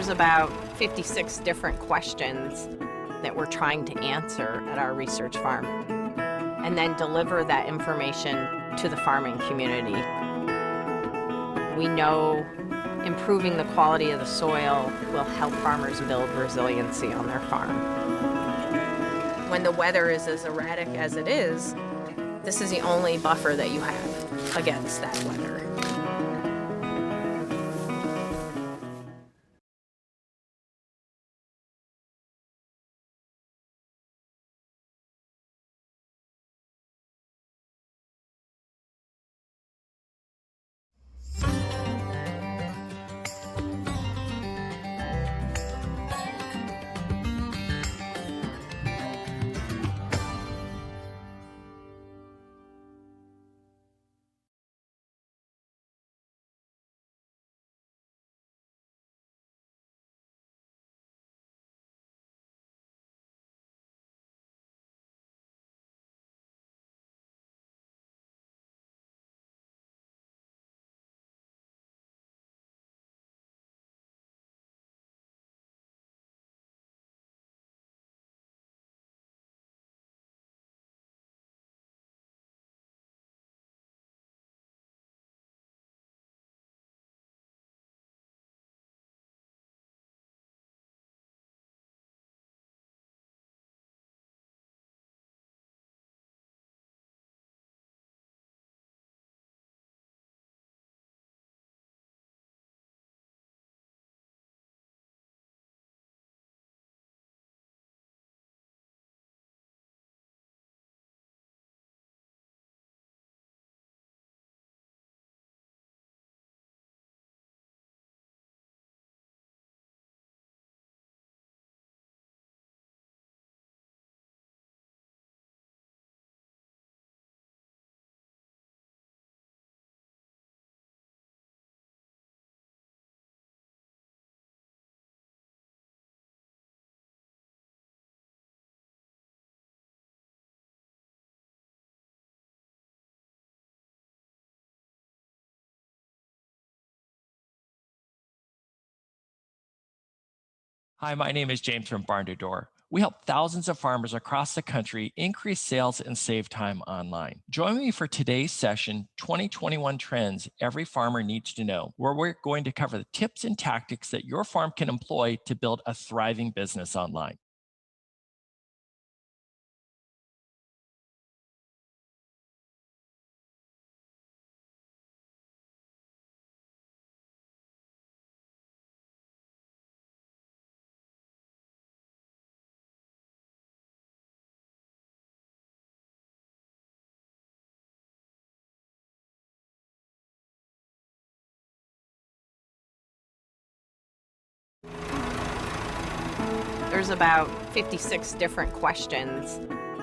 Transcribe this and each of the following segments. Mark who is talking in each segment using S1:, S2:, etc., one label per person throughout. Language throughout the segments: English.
S1: There's about 56 different questions that we're trying to answer at our research farm, and then deliver that information to the farming community. We know improving the quality of the soil will help farmers build resiliency on their farm. When the weather is as erratic as it is, this is the only buffer that you have against that weather.
S2: Hi, my name is James from Barn to Door. We help thousands of farmers across the country increase sales and save time online. Join me for today's session, 2021 Trends Every Farmer Needs to Know, where we're going to cover the tips and tactics that your farm can employ to build a thriving business online.
S1: There's about 56 different questions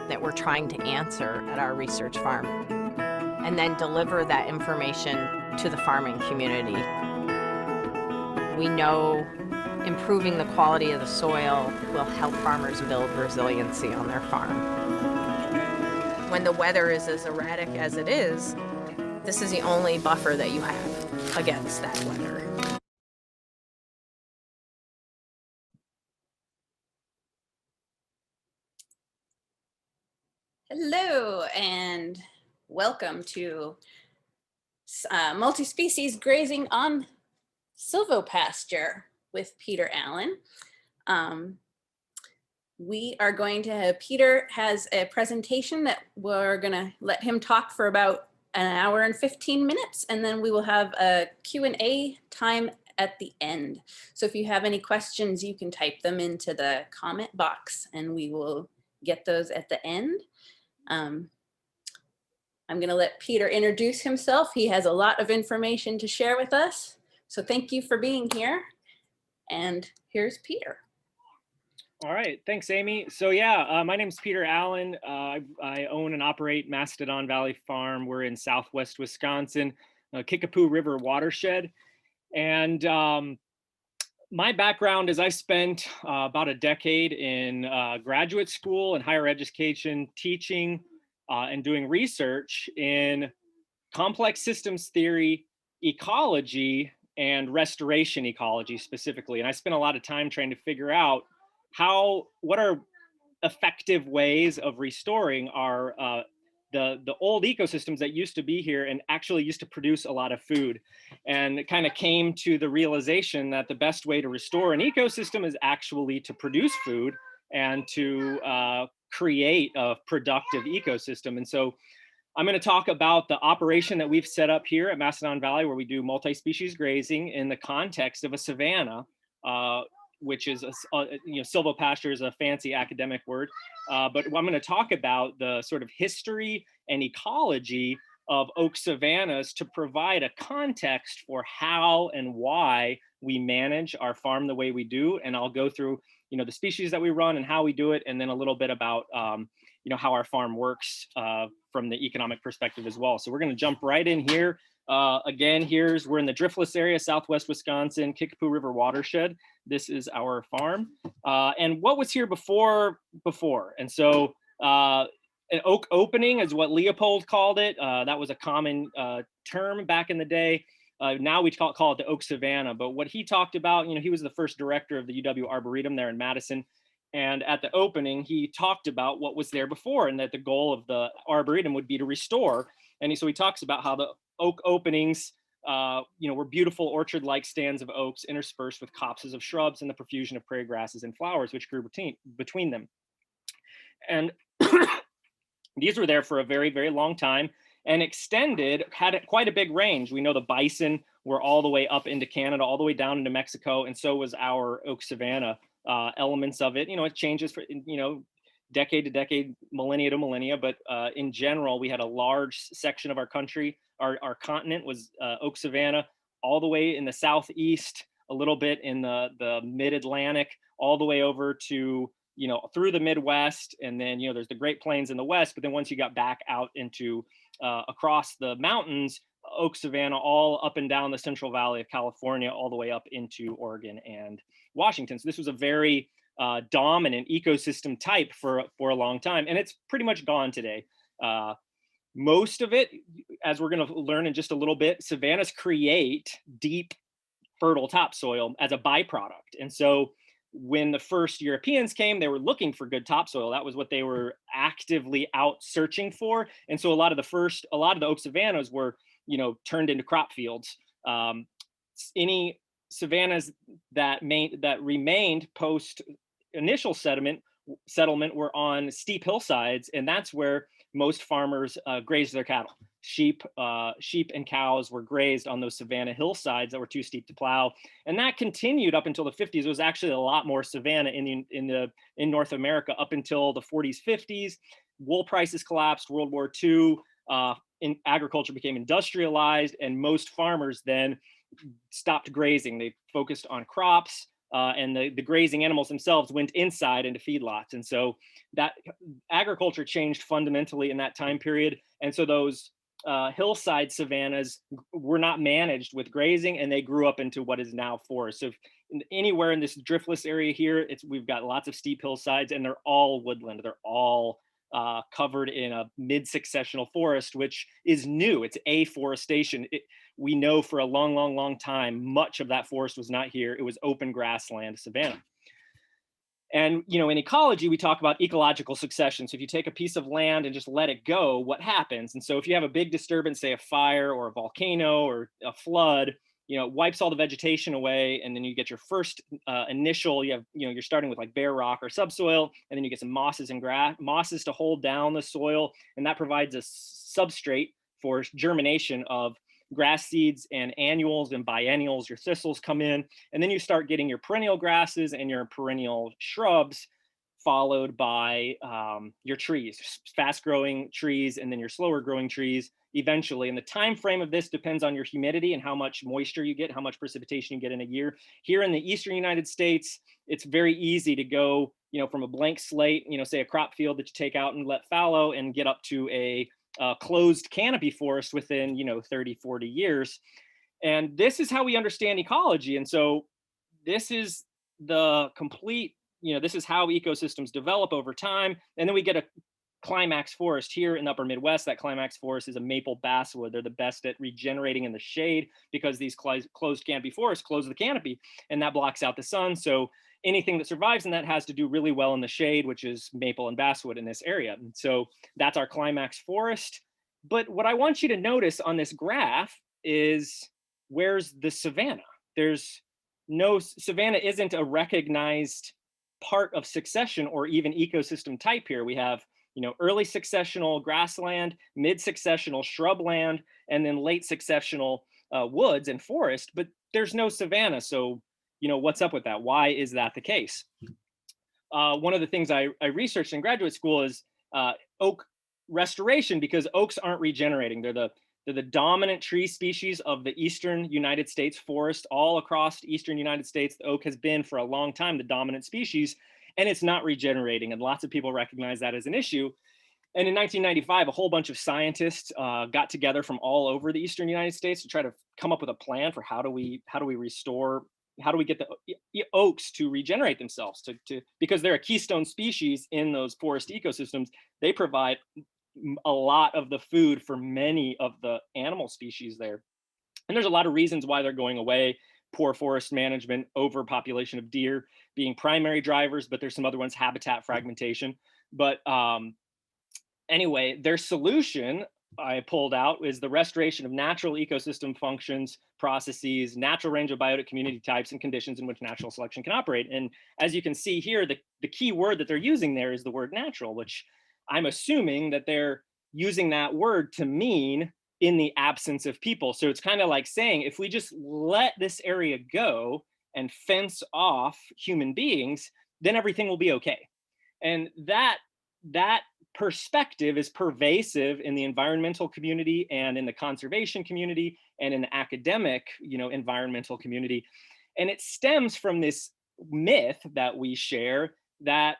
S1: that we're trying to answer at our research farm, and then deliver that information to the farming community. We know improving the quality of the soil will help farmers build resiliency on their farm. When the weather is as erratic as it is, this is the only buffer that you have against that weather.
S3: Hello and welcome to multi-species grazing on silvopasture with Peter Allen. We are going to have, Peter has a presentation that we're going to let him talk for about an hour and 15 minutes, and then we will have a Q&A time at the end. So if you have any questions, you can type them into the comment box and we will get those at the end. I'm going to let Peter introduce himself. He has a lot of information to share with us. So thank you for being here. And here's Peter.
S4: All right, thanks, Amy. So yeah, my name is Peter Allen. I own and operate Mastodon Valley Farm. We're in Southwest Wisconsin, Kickapoo River watershed. And my background is I spent about a decade in graduate school and higher education teaching and doing research in complex systems theory, ecology, and restoration ecology specifically. And I spent a lot of time trying to figure out what are effective ways of restoring our the old ecosystems that used to be here and actually used to produce a lot of food. And it kind of came to the realization that the best way to restore an ecosystem is actually to produce food and to create a productive ecosystem. And so I'm going to talk about the operation that we've set up here at Mastodon Valley, where we do multi-species grazing in the context of a savanna, which is silvopasture is a fancy academic word. But I'm going to talk about the sort of history and ecology of oak savannas to provide a context for how and why we manage our farm the way we do. And I'll go through, the species that we run and how we do it, and then a little bit about, how our farm works from the economic perspective as well. So we're going to jump right in here. Again, we're in the driftless area, Southwest Wisconsin, Kickapoo River watershed. This is our farm. And what was here before? And so an oak opening is what Leopold called it. That was a common term back in the day. Now we call it the oak savanna. But what he talked about, he was the first director of the UW Arboretum there in Madison. And at the opening, he talked about what was there before and that the goal of the Arboretum would be to restore. And so he talks about how the oak openings, were beautiful orchard-like stands of oaks interspersed with copses of shrubs and the profusion of prairie grasses and flowers which grew between them. And these were there for a very, very long time and had quite a big range. We know the bison were all the way up into Canada, all the way down into Mexico, and so was our oak savanna. Elements of it, it changes for, decade to decade, millennia to millennia, but in general, we had a large section of our country, our continent was oak savanna, all the way in the southeast, a little bit in the mid-Atlantic, all the way over to, through the Midwest, and then, there's the Great Plains in the west, but then once you got back out into across the mountains, oak savanna all up and down the Central Valley of California, all the way up into Oregon and Washington. So this was a very dominant ecosystem type for a long time, and it's pretty much gone today. Most of it, as we're going to learn in just a little bit, savannas create deep, fertile topsoil as a byproduct. And so when the first Europeans came, they were looking for good topsoil. That was what they were actively out searching for. And so a lot of the oak savannas were, turned into crop fields. Any savannas that remained post initial settlement were on steep hillsides, and that's where most farmers grazed their cattle. Sheep and cows were grazed on those savanna hillsides that were too steep to plow, and that continued up until the 50s. It was actually a lot more savanna in North America up until the 40s, 50s. Wool prices collapsed, World War II. Agriculture became industrialized, and most farmers then stopped grazing. They focused on crops, and the grazing animals themselves went inside into feedlots. And so that agriculture changed fundamentally in that time period. And so those hillside savannas were not managed with grazing, and they grew up into what is now forest. So anywhere in this driftless area here, we've got lots of steep hillsides, and they're all woodland. They're all covered in a mid-successional forest, which is new. It's afforestation. We know for a long, long, long time, much of that forest was not here. It was open grassland, savanna. And, in ecology, we talk about ecological succession. So if you take a piece of land and just let it go, what happens? And so if you have a big disturbance, say a fire or a volcano or a flood, it wipes all the vegetation away, and then you get your first initial, you're starting with like bare rock or subsoil, and then you get some mosses and mosses to hold down the soil, and that provides a substrate for germination of grass seeds and annuals and biennials. Your thistles come in, and then you start getting your perennial grasses and your perennial shrubs, followed by your trees, fast growing trees, and then your slower growing trees eventually. And the time frame of this depends on your humidity and how much moisture you get, how much precipitation you get in a year. Here in the eastern United States, it's very easy to go, from a blank slate, say a crop field that you take out and let fallow, and get up to a closed canopy forest within 30, 40 years. And this is how we understand ecology. And so this is the complete, this is how ecosystems develop over time. And then we get Climax Forest here in the upper Midwest. That Climax Forest is a maple basswood. They're the best at regenerating in the shade because these closed canopy forests close the canopy and that blocks out the sun. So anything that survives in that has to do really well in the shade, which is maple and basswood in this area. And so that's our Climax Forest. But what I want you to notice on this graph is where's the savanna? There's no, savanna isn't a recognized part of succession or even ecosystem type here. We have, you know, early successional grassland, mid successional shrubland, and then late successional woods and forest, but there's no savanna. So, you know, what's up with that? Why is that the case? One of the things I researched in graduate school is oak restoration, because oaks aren't regenerating. They're the dominant tree species of the eastern United States forest. All across eastern United States, the oak has been for a long time the dominant species, and it's not regenerating. And lots of people recognize that as an issue. And in 1995, a whole bunch of scientists got together from all over the eastern United States to try to come up with a plan for how do we restore, how do we get the oaks to regenerate themselves because they're a keystone species in those forest ecosystems. They provide a lot of the food for many of the animal species there. And there's a lot of reasons why they're going away. Poor forest management, overpopulation of deer being primary drivers, but there's some other ones, habitat fragmentation. But anyway, their solution I pulled out is the restoration of natural ecosystem functions, processes, natural range of biotic community types, and conditions in which natural selection can operate. And as you can see here, the key word that they're using there is the word natural, which I'm assuming that they're using that word to mean in the absence of people. So it's kind of like saying, if we just let this area go and fence off human beings, then everything will be okay. And that perspective is pervasive in the environmental community and in the conservation community and in the academic, you know, environmental community. And it stems from this myth that we share that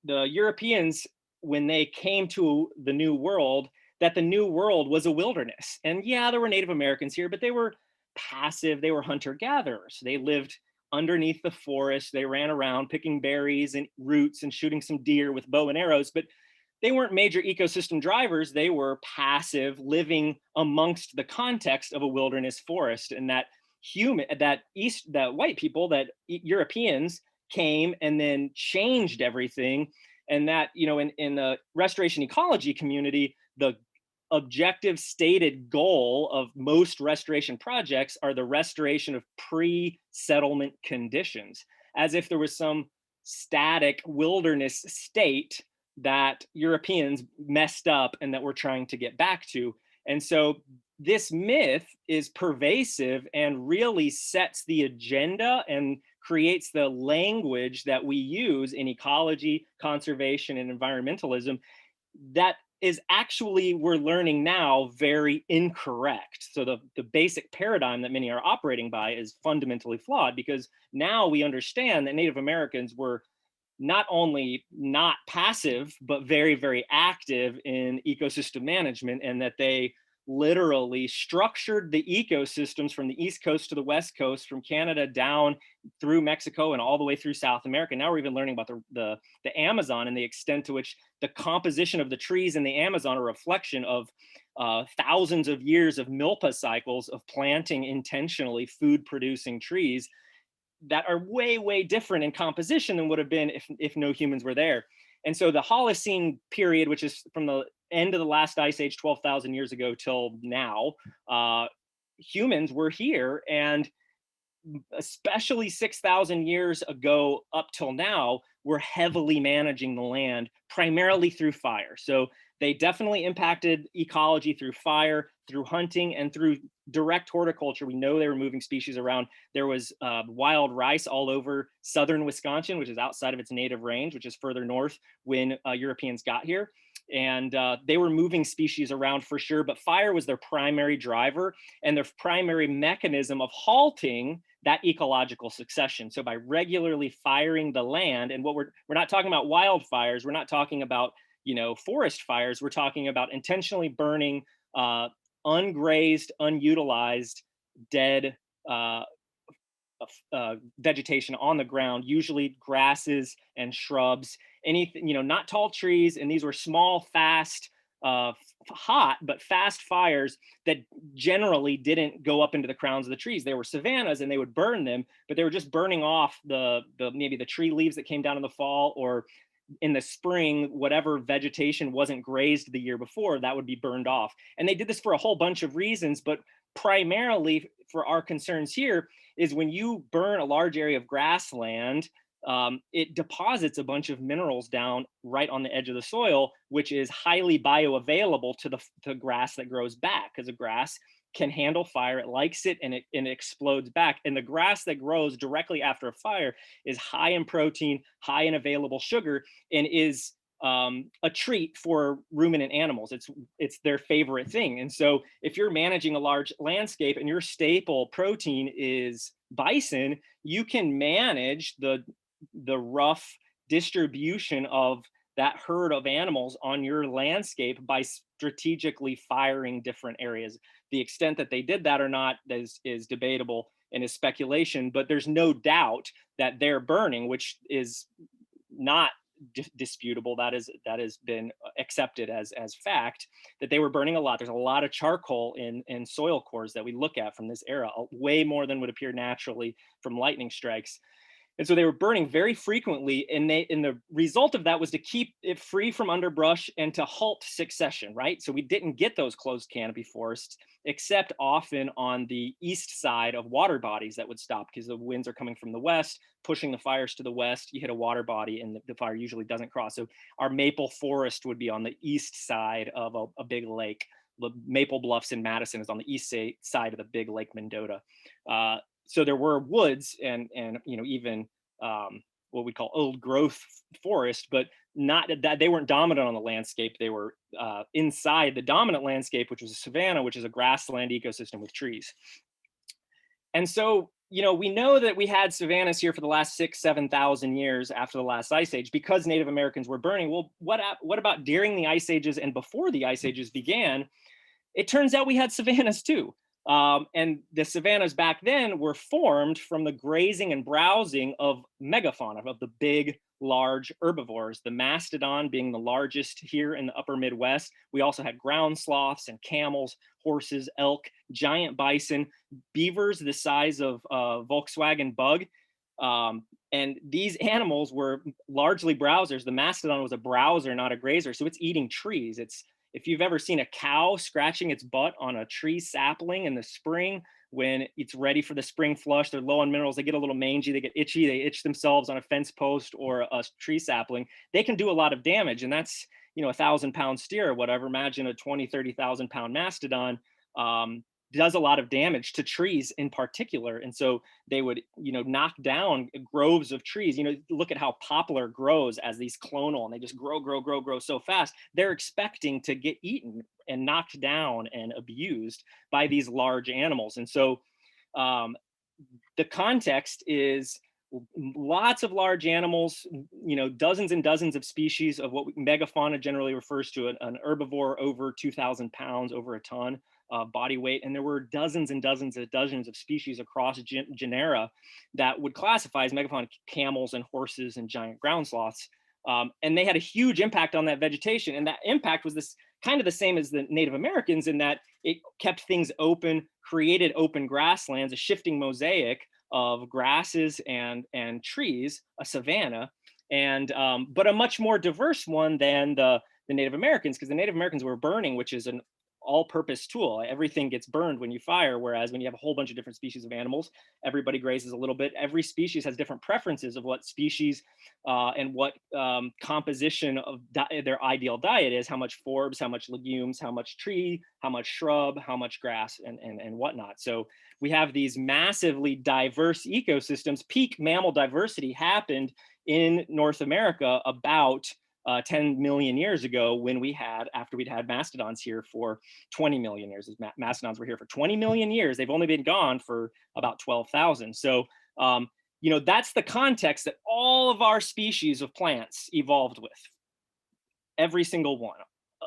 S4: the Europeans, when they came to the New World, that the New World was a wilderness. And yeah, there were Native Americans here, but they were passive. They were hunter-gatherers. They lived underneath the forest. They ran around picking berries and roots and shooting some deer with bow and arrows, but they weren't major ecosystem drivers. They were passive, living amongst the context of a wilderness forest. And that white people, that Europeans came and then changed everything. And that, you know, in the restoration ecology community, the objective stated goal of most restoration projects are the restoration of pre-settlement conditions, as if there was some static wilderness state that Europeans messed up and that we're trying to get back to. And so this myth is pervasive and really sets the agenda and creates the language that we use in ecology, conservation, and environmentalism that is actually, we're learning now, very incorrect. So the basic paradigm that many are operating by is fundamentally flawed, because now we understand that Native Americans were not only not passive, but very, very active in ecosystem management, and that they literally structured the ecosystems from the East Coast to the West Coast, from Canada down through Mexico and all the way through South America. Now we're even learning about the Amazon and the extent to which the composition of the trees in the Amazon are a reflection of thousands of years of milpa cycles of planting intentionally food-producing trees that are way, way different in composition than would have been if no humans were there. And so the Holocene period, which is from the end of the last ice age, 12,000 years ago till now, humans were here, and especially 6,000 years ago up till now, we're heavily managing the land primarily through fire. So they definitely impacted ecology through fire, through hunting, and through direct horticulture. We know they were moving species around. There was wild rice all over southern Wisconsin, which is outside of its native range, which is further north when Europeans got here. And they were moving species around for sure, but fire was their primary driver and their primary mechanism of halting that ecological succession. So by regularly firing the land, and we're not talking about wildfires, we're not talking about, you know, forest fires, we're talking about intentionally burning ungrazed, unutilized, dead vegetation on the ground, usually grasses and shrubs, anything, not tall trees. And these were small, fast, hot, but fast fires that generally didn't go up into the crowns of the trees. They were savannas and they would burn them, but they were just burning off maybe the tree leaves that came down in the fall, or in the spring, whatever vegetation wasn't grazed the year before, that would be burned off. And they did this for a whole bunch of reasons, but primarily for our concerns here is when you burn a large area of grassland, it deposits a bunch of minerals down right on the edge of the soil, which is highly bioavailable to the grass that grows back, because the grass can handle fire, it likes it, and it explodes back. And the grass that grows directly after a fire is high in protein, high in available sugar, and is a treat for ruminant animals. It's their favorite thing. And so if you're managing a large landscape and your staple protein is bison, you can manage the rough distribution of that herd of animals on your landscape by strategically firing different areas. The extent that they did that or not is debatable and is speculation, but there's no doubt that they're burning, which is not disputable. That has been accepted as fact, that they were burning a lot. There's a lot of charcoal in soil cores that we look at from this era, way more than would appear naturally from lightning strikes. And so they were burning very frequently, and the result of that was to keep it free from underbrush and to halt succession, right? So we didn't get those closed canopy forests, except often on the east side of water bodies that would stop, because the winds are coming from the west, pushing the fires to the west. You hit a water body and the fire usually doesn't cross. So our maple forest would be on the east side of a big lake. The Maple Bluffs in Madison is on the east side of the big Lake Mendota. So there were woods and even what we call old growth forest, but not that they weren't dominant on the landscape. They were inside the dominant landscape, which was a savanna, which is a grassland ecosystem with trees. And so we know that we had savannas here for the last 6,000-7,000 years after the last ice age, because Native Americans were burning. Well, what about during the ice ages and before the ice ages began? It turns out we had savannas too. And the savannas back then were formed from the grazing and browsing of megafauna, of the big, large herbivores, the mastodon being the largest here in the upper Midwest. We also had ground sloths and camels, horses, elk, giant bison, beavers the size of a Volkswagen Bug. And these animals were largely browsers. The mastodon was a browser, not a grazer. So it's eating trees. If you've ever seen a cow scratching its butt on a tree sapling in the spring, when it's ready for the spring flush, they're low on minerals, they get a little mangy, they get itchy, they itch themselves on a fence post or a tree sapling, they can do a lot of damage. And that's, 1,000-pound steer or whatever. Imagine a 20, 30,000 pound mastodon does a lot of damage to trees in particular. And so they would, knock down groves of trees. Look at how poplar grows as these clonal, and they just grow so fast. They're expecting to get eaten and knocked down and abused by these large animals. And so the context is lots of large animals, dozens and dozens of species of what megafauna generally refers to, an herbivore over 2,000 pounds, over a ton body weight. And there were dozens and dozens of species across genera that would classify as megafauna: camels and horses and giant ground sloths. And they had a huge impact on that vegetation. And that impact was this kind of the same as the Native Americans, in that it kept things open, created open grasslands, a shifting mosaic of grasses and trees, a savanna, and but a much more diverse one than the Native Americans, because the Native Americans were burning, which is an all-purpose tool. Everything gets burned when you fire, whereas when you have a whole bunch of different species of animals, everybody grazes a little bit. Every species has different preferences of what species and what composition of their ideal diet is: how much forbs, how much legumes, how much tree, how much shrub, how much grass, and whatnot. So we have these massively diverse ecosystems. Peak mammal diversity happened in North America about 10 million years ago, after we'd had mastodons here for 20 million years. Mastodons were here for 20 million years. They've only been gone for about 12,000. So, that's the context that all of our species of plants evolved with. Every single one,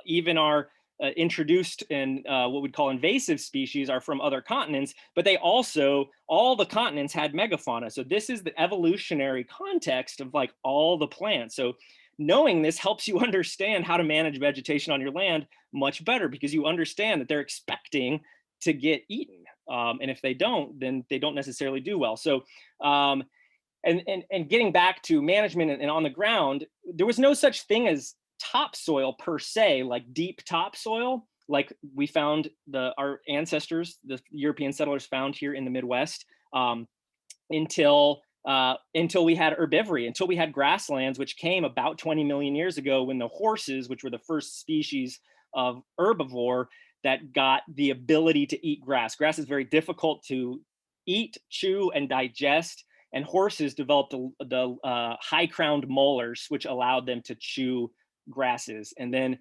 S4: even our introduced and what we'd call invasive species are from other continents, but they also, all the continents had megafauna. So this is the evolutionary context of like all the plants. So knowing this helps you understand how to manage vegetation on your land much better, because you understand that they're expecting to get eaten. And if they don't, then they don't necessarily do well. So, and getting back to management and on the ground, there was no such thing as topsoil per se, like deep topsoil, like we found our ancestors, the European settlers found here in the Midwest, until we had herbivory, until we had grasslands, which came about 20 million years ago when the horses, which were the first species of herbivore that got the ability to eat grass. Grass is very difficult to eat, chew, and digest. And horses developed the high-crowned molars, which allowed them to chew grasses. And then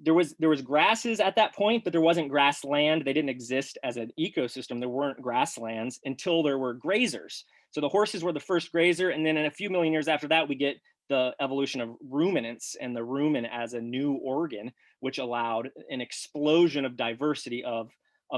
S4: there was grasses at that point, but there wasn't grassland. They didn't exist as an ecosystem. There weren't grasslands until there were grazers. So the horses were the first grazer. And then in a few million years after that, we get the evolution of ruminants and the rumen as a new organ, which allowed an explosion of diversity of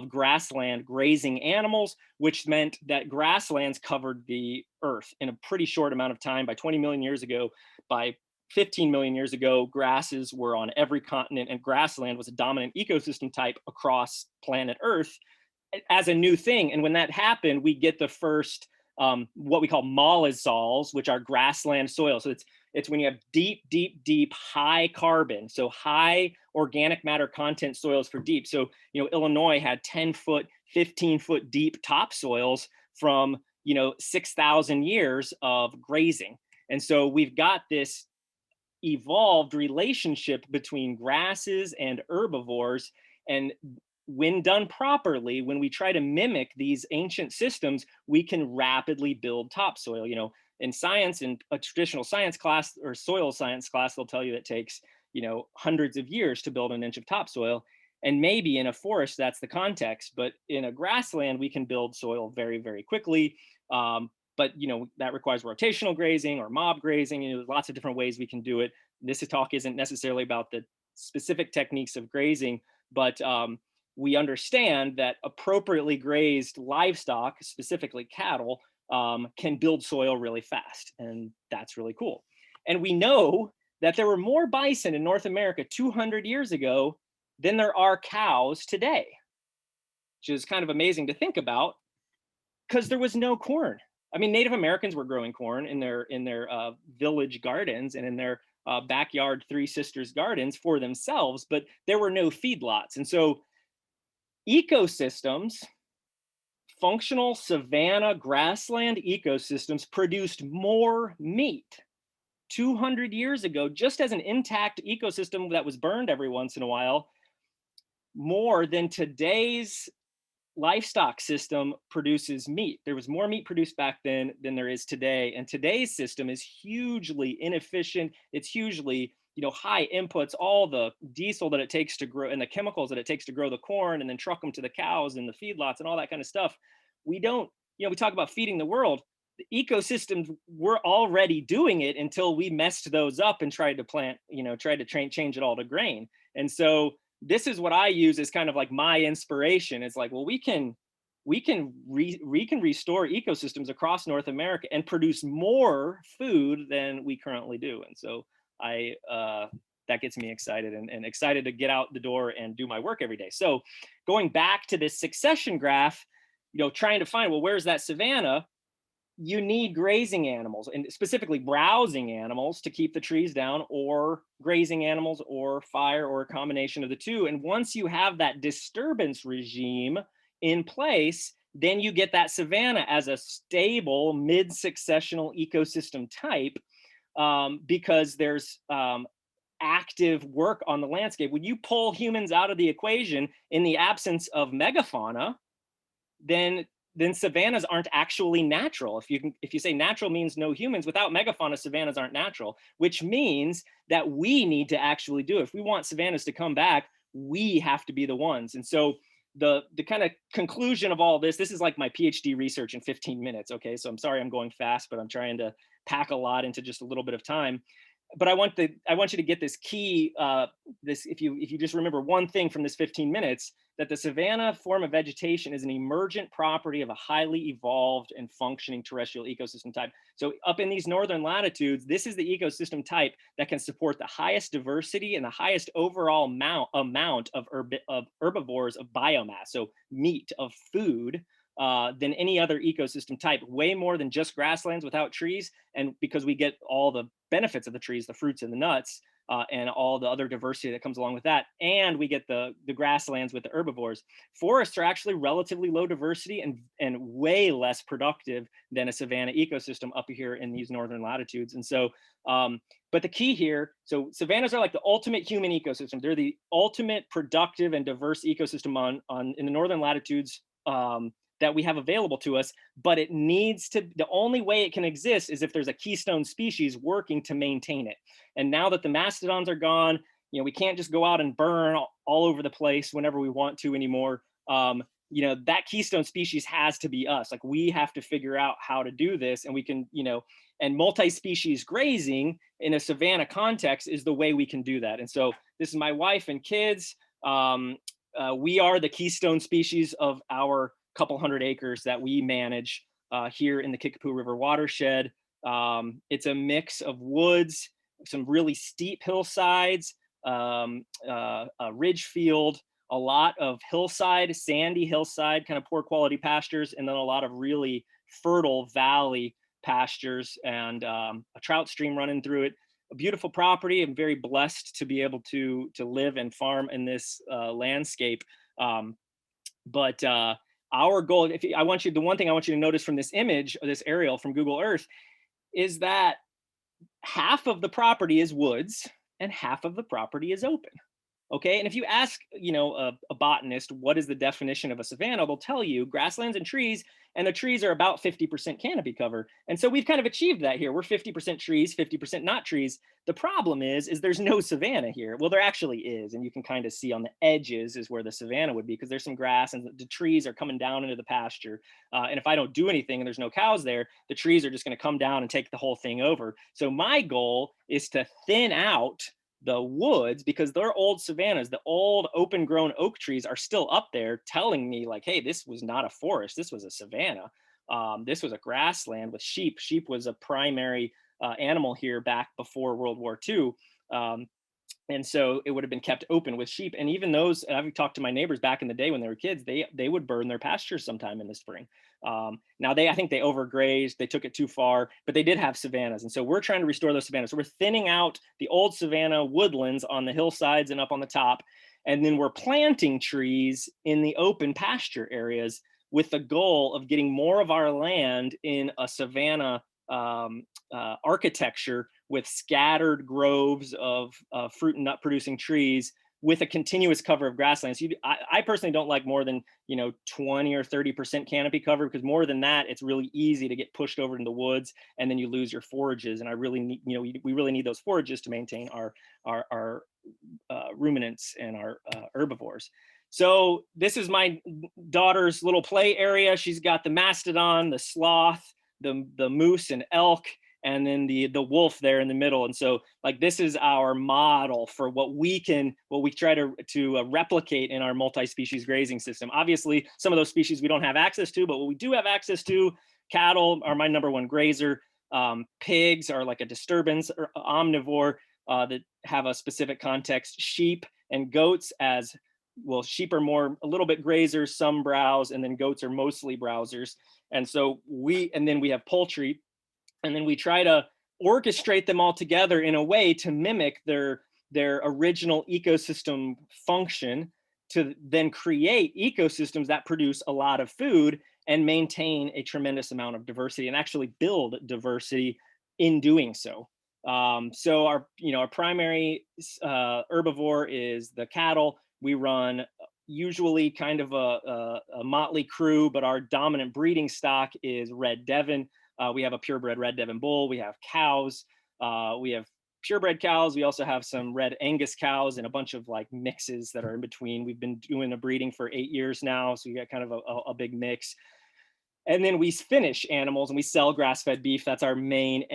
S4: grassland grazing animals, which meant that grasslands covered the earth in a pretty short amount of time. By 20 million years ago, by 15 million years ago, grasses were on every continent, and grassland was a dominant ecosystem type across planet Earth as a new thing. And when that happened, we get the first what we call mollisols, which are grassland soil. So it's when you have deep, high carbon, so high organic matter content soils for deep. So, Illinois had 10-foot, 15-foot deep topsoils from, 6,000 years of grazing. And so we've got this evolved relationship between grasses and herbivores. And when done properly, when we try to mimic these ancient systems, we can rapidly build topsoil. In science, in a traditional science class or soil science class, they'll tell you it takes, hundreds of years to build an inch of topsoil. And maybe in a forest, that's the context. But in a grassland, we can build soil very, very quickly. But that requires rotational grazing or mob grazing. There's lots of different ways we can do it. This talk isn't necessarily about the specific techniques of grazing, but we understand that appropriately grazed livestock, specifically cattle, can build soil really fast. And that's really cool. And we know that there were more bison in North America 200 years ago than there are cows today, which is kind of amazing to think about because there was no corn. I mean, Native Americans were growing corn in their village gardens and in their backyard Three Sisters gardens for themselves, but there were no feedlots. And so ecosystems, functional savanna grassland ecosystems produced more meat 200 years ago, just as an intact ecosystem that was burned every once in a while, more than today's livestock system produces meat. There was more meat produced back then than there is today. And today's system is hugely inefficient. It's hugely, high inputs, all the diesel that it takes to grow and the chemicals that it takes to grow the corn and then truck them to the cows and the feedlots and all that kind of stuff. We don't, we talk about feeding the world. The ecosystems were already doing it until we messed those up and tried to plant, tried to change it all to grain. And so this is what I use as kind of like my inspiration. It's like, well, we can restore ecosystems across North America and produce more food than we currently do. And so that gets me excited and excited to get out the door and do my work every day. So going back to this succession graph, trying to find, well, where's that savanna? You need grazing animals, and specifically browsing animals, to keep the trees down, or grazing animals, or fire, or a combination of the two. And once you have that disturbance regime in place, then you get that savanna as a stable mid-successional ecosystem type, because there's active work on the landscape. When you pull humans out of the equation in the absence of megafauna, then savannas aren't actually natural. If you say natural means no humans, without megafauna, savannas aren't natural, which means that we need to actually do it. If we want savannas to come back, we have to be the ones. And so the kind of conclusion of all this is like my PhD research in 15 minutes. Okay, so I'm sorry I'm going fast, but I'm trying to pack a lot into just a little bit of time. but I want you to get this key, this, if you just remember one thing from this 15 minutes, that the savanna form of vegetation is an emergent property of a highly evolved and functioning terrestrial ecosystem type. So up in these northern latitudes, this is the ecosystem type that can support the highest diversity and the highest overall amount of herbivores, of biomass, so meat, of food, than any other ecosystem type, way more than just grasslands without trees. And because we get all the benefits of the trees, the fruits and the nuts, and all the other diversity that comes along with that, and we get the grasslands with the herbivores. Forests are actually relatively low diversity and way less productive than a savanna ecosystem up here in these northern latitudes. And so, but the key here, so savannas are like the ultimate human ecosystem. They're the ultimate productive and diverse ecosystem in the northern latitudes, that we have available to us, but it needs to, the only way it can exist is if there's a keystone species working to maintain it. And now that the mastodons are gone, we can't just go out and burn all over the place whenever we want to anymore. That keystone species has to be us. Like, we have to figure out how to do this, and we can, and multi-species grazing in a savanna context is the way we can do that. And so this is my wife and kids. We are the keystone species of our couple hundred acres that we manage here in the Kickapoo River watershed. It's a mix of woods, some really steep hillsides, a ridge field, a lot of hillside, sandy hillside, kind of poor quality pastures, and then a lot of really fertile valley pastures, and a trout stream running through it. A beautiful property. I'm very blessed to be able to live and farm in this landscape. But our goal, the one thing I want you to notice from this image, or this aerial from Google Earth, is that half of the property is woods and half of the property is open. Okay, and if you ask, a botanist, what is the definition of a savanna, they'll tell you grasslands and trees, and the trees are about 50% canopy cover. And so we've kind of achieved that here. We're 50% trees, 50% not trees. The problem is there's no savanna here. Well, there actually is, and you can kind of see on the edges is where the savanna would be, because there's some grass and the trees are coming down into the pasture. And if I don't do anything and there's no cows there, the trees are just going to come down and take the whole thing over. So my goal is to thin out the woods, because they're old savannas, the old open grown oak trees are still up there telling me, like, hey, this was not a forest, this was a savanna. This was a grassland with sheep. Sheep was a primary animal here back before World War II. And so it would have been kept open with sheep. And even those, I've talked to my neighbors back in the day when they were kids, they would burn their pastures sometime in the spring. Now I think they overgrazed, they took it too far, but they did have savannas. And so we're trying to restore those savannas. So we're thinning out the old savanna woodlands on the hillsides and up on the top. And then we're planting trees in the open pasture areas with the goal of getting more of our land in a savanna architecture with scattered groves of fruit and nut producing trees with a continuous cover of grasslands. I personally don't like more than 20 or 30% canopy cover, because more than that, it's really easy to get pushed over in the woods, and then you lose your forages. And I really need, we really need those forages to maintain our ruminants and our herbivores. So this is my daughter's little play area. She's got the mastodon, the sloth, the moose and elk, and then the wolf there in the middle. And so, like, this is our model for what we try to replicate in our multi-species grazing system. Obviously, some of those species we don't have access to, but what we do have access to, cattle are my number one grazer. Pigs are like a disturbance or omnivore that have a specific context. Sheep and goats, as well, sheep are a little bit grazers, some browse, and then goats are mostly browsers. And so then we have poultry, and then we try to orchestrate them all together in a way to mimic their original ecosystem function, to then create ecosystems that produce a lot of food and maintain a tremendous amount of diversity, and actually build diversity in doing so. So our primary herbivore is the cattle. We run usually kind of a motley crew, but our dominant breeding stock is Red Devon. We have a purebred Red Devon bull. We have cows. We have purebred cows. We also have some Red Angus cows and a bunch of like mixes that are in between. We've been doing a breeding for 8 years now, so we got kind of a big mix. And then we finish animals and we sell grass-fed beef. That's our main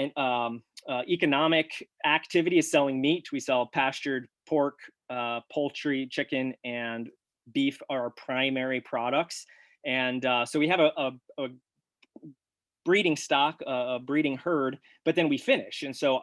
S4: economic activity, is selling meat. We sell pastured pork, poultry, chicken, and beef are our primary products. And so we have a breeding stock, a breeding herd, but then we finish. And so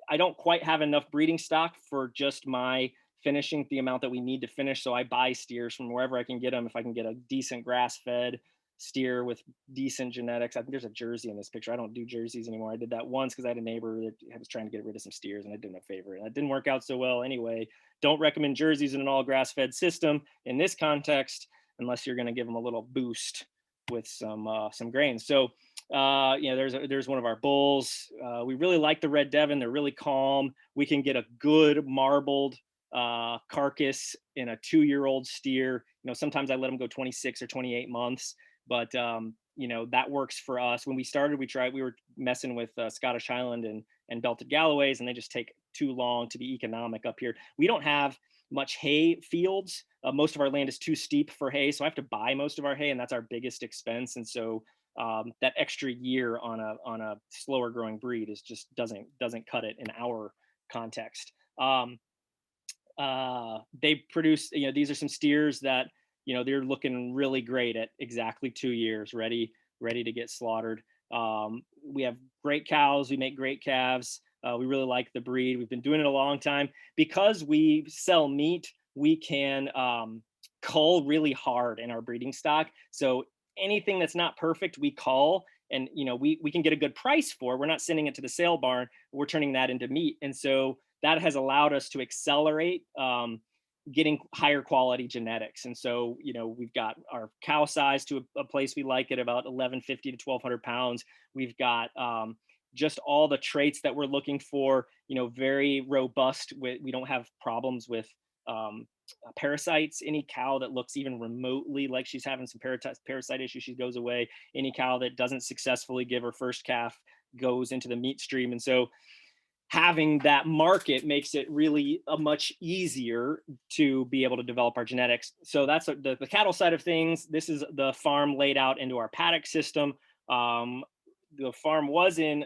S4: I don't quite have enough breeding stock for just my finishing the amount that we need to finish. So I buy steers from wherever I can get them. If I can get a decent grass-fed steer with decent genetics. I think there's a Jersey in this picture. I don't do Jerseys anymore. I did that once because I had a neighbor that was trying to get rid of some steers and I did him a favor. And that didn't work out so well anyway. Don't recommend Jerseys in an all grass-fed system in this context, unless you're going to give them a little boost with some grains. So there's one of our bulls. We really like the Red Devon. They're really calm. We can get a good marbled carcass in a 2-year-old steer. Sometimes I let them go 26 or 28 months, but that works for us. When we started, we were messing with Scottish Highland and Belted Galloways, and they just take too long to be economic up here. We don't have much hay fields. Most of our land is too steep for hay, so I have to buy most of our hay, and that's our biggest expense. And so that extra year on a slower growing breed just doesn't cut it in our context. They produce, these are some steers that, they're looking really great at exactly 2 years, ready to get slaughtered. We have great cows. We make great calves. We really like the breed. We've been doing it a long time. Because we sell meat, we can cull really hard in our breeding stock. So anything that's not perfect, we cull, and we can get a good price for. We're not sending it to the sale barn. We're turning that into meat. And so that has allowed us to accelerate getting higher quality genetics. And so, we've got our cow size to a place we like at about 1150 to 1200 pounds. We've got just all the traits that we're looking for, very robust. We don't have problems with parasites. Any cow that looks even remotely like she's having some parasite issues, she goes away. Any cow that doesn't successfully give her first calf goes into the meat stream. And so having that market makes it really much easier to be able to develop our genetics. So that's the cattle side of things. This is the farm laid out into our paddock system. The farm was in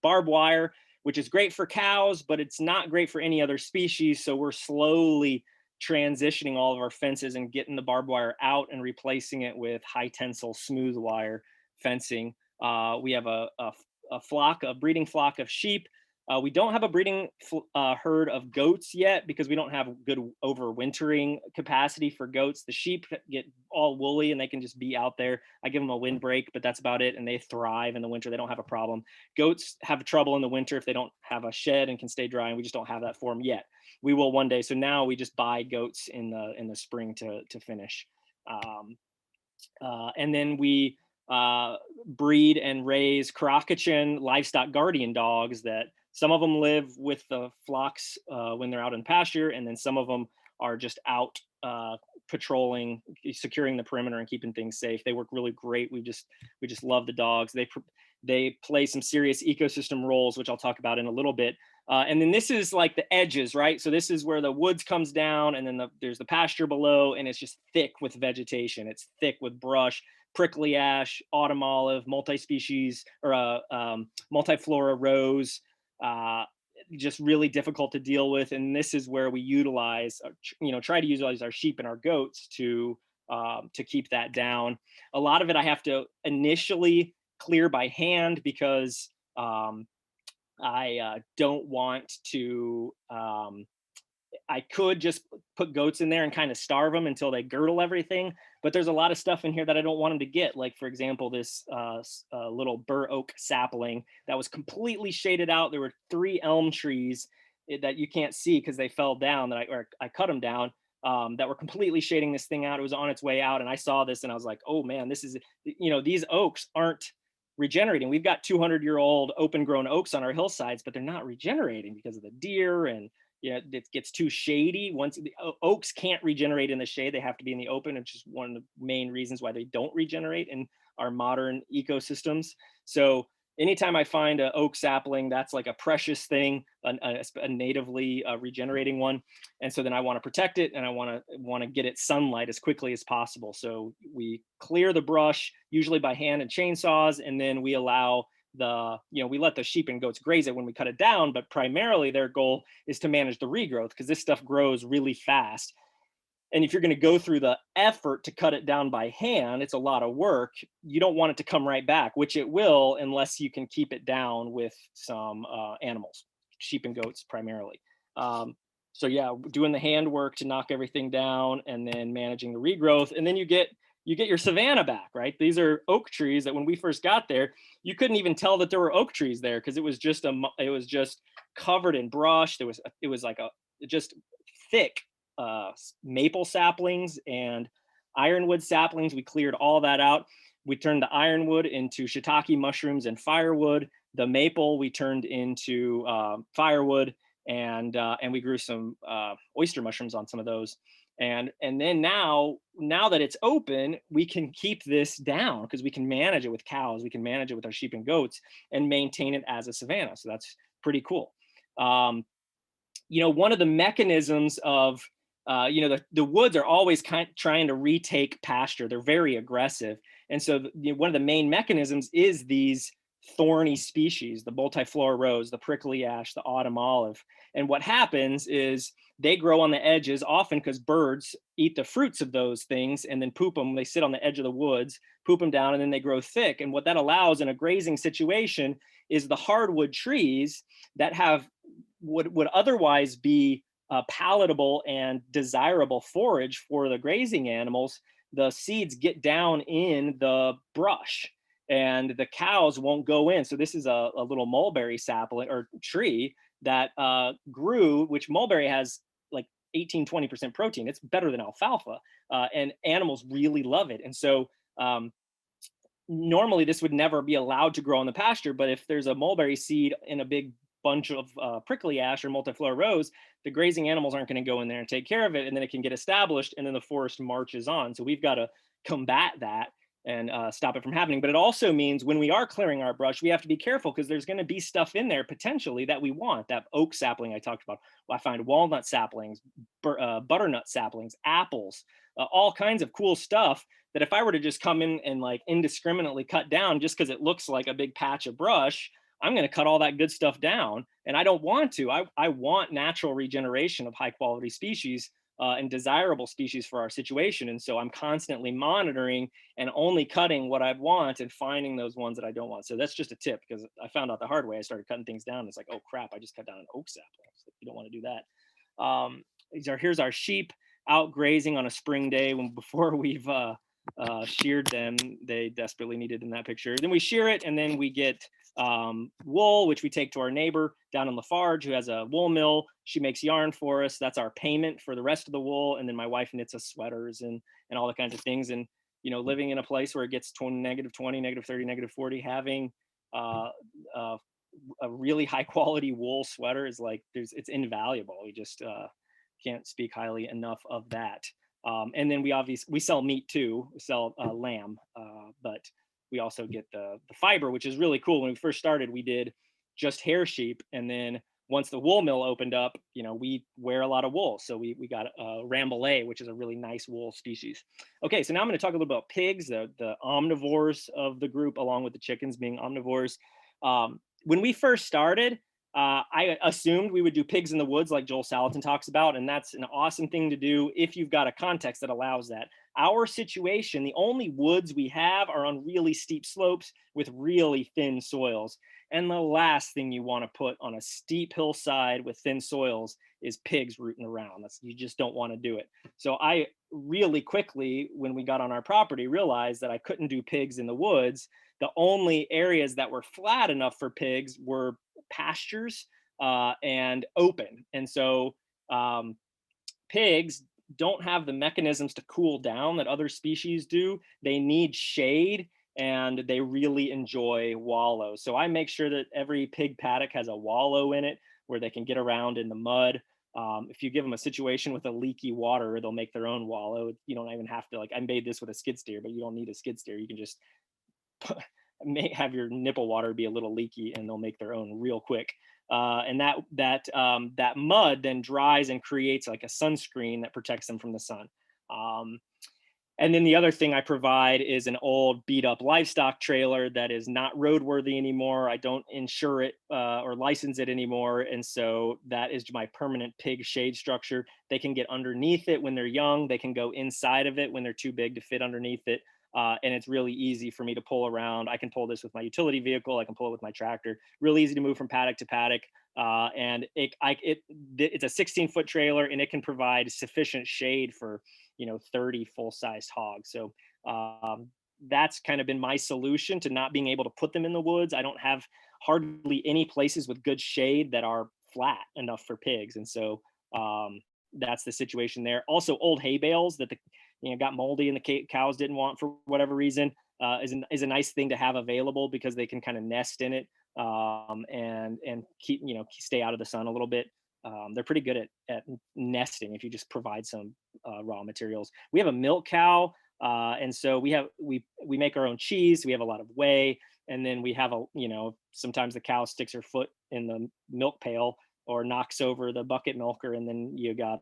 S4: barbed wire, which is great for cows, but it's not great for any other species. So we're slowly transitioning all of our fences and getting the barbed wire out and replacing it with high tensile smooth wire fencing. We have a breeding flock of sheep. We don't have a breeding herd of goats yet because we don't have good overwintering capacity for goats. The sheep get all woolly and they can just be out there. I give them a windbreak, but that's about it. And they thrive in the winter. They don't have a problem. Goats have trouble in the winter if they don't have a shed and can stay dry. And we just don't have that for them yet. We will one day. So now we just buy goats in the spring to finish. And then we breed and raise Karakachen livestock guardian dogs that some of them live with the flocks when they're out in pasture, and then some of them are just out patrolling, securing the perimeter and keeping things safe. They work really great. We just love the dogs. They play some serious ecosystem roles, which I'll talk about in a little bit. And then this is like the edges, right? So this is where the woods comes down, and then there's the pasture below, and it's just thick with vegetation. It's thick with brush, prickly ash, autumn olive, multi-species or multiflora rose. Just really difficult to deal with. And this is where we utilize, try to utilize our sheep and our goats to keep that down. A lot of it I have to initially clear by hand because I don't want to, I could just put goats in there and kind of starve them until they girdle everything. But there's a lot of stuff in here that I don't want them to get. Like, for example, this little bur oak sapling that was completely shaded out. There were 3 elm trees that you can't see because they fell down that I cut them down that were completely shading this thing out. It was on its way out. And I saw this and I was like, oh man, this is, these oaks aren't regenerating. We've got 200-year-old open grown oaks on our hillsides, but they're not regenerating because of the deer and it gets too shady. Once the oaks can't regenerate in the shade, they have to be in the open, which is one of the main reasons why they don't regenerate in our modern ecosystems. So anytime I find an oak sapling, that's like a precious thing, a natively regenerating one. And so then I want to protect it, and I want to get it sunlight as quickly as possible. So we clear the brush, usually by hand and chainsaws, and then we allow we let the sheep and goats graze it when we cut it down, but primarily their goal is to manage the regrowth, because this stuff grows really fast. And if you're going to go through the effort to cut it down by hand, it's a lot of work. You don't want it to come right back, which it will, unless you can keep it down with some animals, sheep and goats primarily. So yeah, doing the handwork to knock everything down, and then managing the regrowth, and then you get your savanna back, right? These are oak trees that when we first got there, you couldn't even tell that there were oak trees there, because it was just covered in brush. It was like just thick maple saplings and ironwood saplings. We cleared all that out. We turned the ironwood into shiitake mushrooms and firewood. The maple we turned into firewood, and we grew some oyster mushrooms on some of those. And then now that it's open, we can keep this down, because we can manage it with cows, we can manage it with our sheep and goats, and maintain it as a savanna. So that's pretty cool. One of the mechanisms of the woods are always trying to retake pasture. They're very aggressive. And so one of the main mechanisms is these thorny species, the multiflora rose, the prickly ash, the autumn olive. And what happens is they grow on the edges, often because birds eat the fruits of those things and then poop them. They sit on the edge of the woods, poop them down, and then they grow thick. And what that allows in a grazing situation is the hardwood trees that have would otherwise be palatable and desirable forage for the grazing animals, the seeds get down in the brush and the cows won't go in. So this is a little mulberry sapling or tree that grew, which mulberry has like 18-20% protein. It's better than alfalfa, and animals really love it. And so normally this would never be allowed to grow on the pasture, but if there's a mulberry seed in a big bunch of prickly ash or multiflora rose, the grazing animals aren't going to go in there and take care of it, and then it can get established, and then the forest marches on. So we've got to combat that and stop it from happening. But it also means when we are clearing our brush, we have to be careful, because there's going to be stuff in there potentially that we want. That oak sapling I talked about, well, I find walnut saplings, butternut saplings, apples, all kinds of cool stuff that if I were to just come in and like indiscriminately cut down just because it looks like a big patch of brush, I'm going to cut all that good stuff down. And I don't want to. I want natural regeneration of high quality species and desirable species for our situation. And so I'm constantly monitoring and only cutting what I want and finding those ones that I don't want. So that's just a tip, because I found out the hard way. I started cutting things down. It's like, oh crap, I just cut down an oak sapling. Like, you don't want to do that. Here's our sheep out grazing on a spring day before we've sheared them. They desperately needed in that picture. Then we shear it, and then we get wool, which we take to our neighbor down in Lafarge, who has a wool mill. She makes yarn for us. That's our payment for the rest of the wool. And then my wife knits us sweaters and all the kinds of things. And living in a place where it gets -20, -30, -40, having a really high quality wool sweater is like it's invaluable. We just can't speak highly enough of that. And then we sell meat too. We sell lamb, but we also get the fiber, which is really cool. When we first started, we did just hair sheep, and then once the wool mill opened up, we wear a lot of wool. So we got Rambouillet, which is a really nice wool species. Okay, so now I'm going to talk a little about pigs, the omnivores of the group, along with the chickens being omnivores. When we first started, I assumed we would do pigs in the woods like Joel Salatin talks about, and that's an awesome thing to do if you've got a context that allows that. Our situation, the only woods we have are on really steep slopes with really thin soils. And the last thing you want to put on a steep hillside with thin soils is pigs rooting around. You just don't want to do it. So I really quickly, when we got on our property, realized that I couldn't do pigs in the woods. The only areas that were flat enough for pigs were pastures and open. And so pigs don't have the mechanisms to cool down that other species do. They need shade, and they really enjoy wallows. So I make sure that every pig paddock has a wallow in it where they can get around in the mud. If you give them a situation with a leaky water, they'll make their own wallow. You don't even have to, I made this with a skid steer, but you don't need a skid steer. You can just may have your nipple water be a little leaky, and they'll make their own real quick. And that mud then dries and creates like a sunscreen that protects them from the sun. Um, and then the other thing I provide is an old beat up livestock trailer that is not roadworthy anymore. I don't insure it or license it anymore. And so that is my permanent pig shade structure. They can get underneath it when they're young. They can go inside of it when they're too big to fit underneath it. And it's really easy for me to pull around. I can pull this with my utility vehicle. I can pull it with my tractor. Really easy to move from paddock to paddock. And it's a 16-foot trailer, and it can provide sufficient shade for 30 full-sized hogs. So that's kind of been my solution to not being able to put them in the woods. I don't have hardly any places with good shade that are flat enough for pigs. And so that's the situation there. Also, old hay bales that got moldy and the cows didn't want for whatever reason is a nice thing to have available, because they can kind of nest in it and keep stay out of the sun a little bit. They're pretty good at nesting if you just provide some raw materials. We have a milk cow, and so we make our own cheese. We have a lot of whey, and then we have sometimes the cow sticks her foot in the milk pail or knocks over the bucket milker, and then you got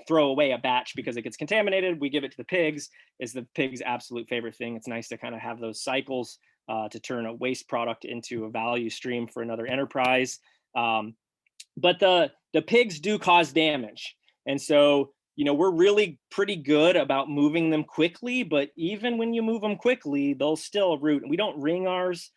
S4: throw away a batch because it gets contaminated. We give it to the pigs. It's the pig's absolute favorite thing. It's nice to kind of have those cycles to turn a waste product into a value stream for another enterprise. But the pigs do cause damage. And so, we're really pretty good about moving them quickly, but even when you move them quickly, they'll still root. And we don't ring ours.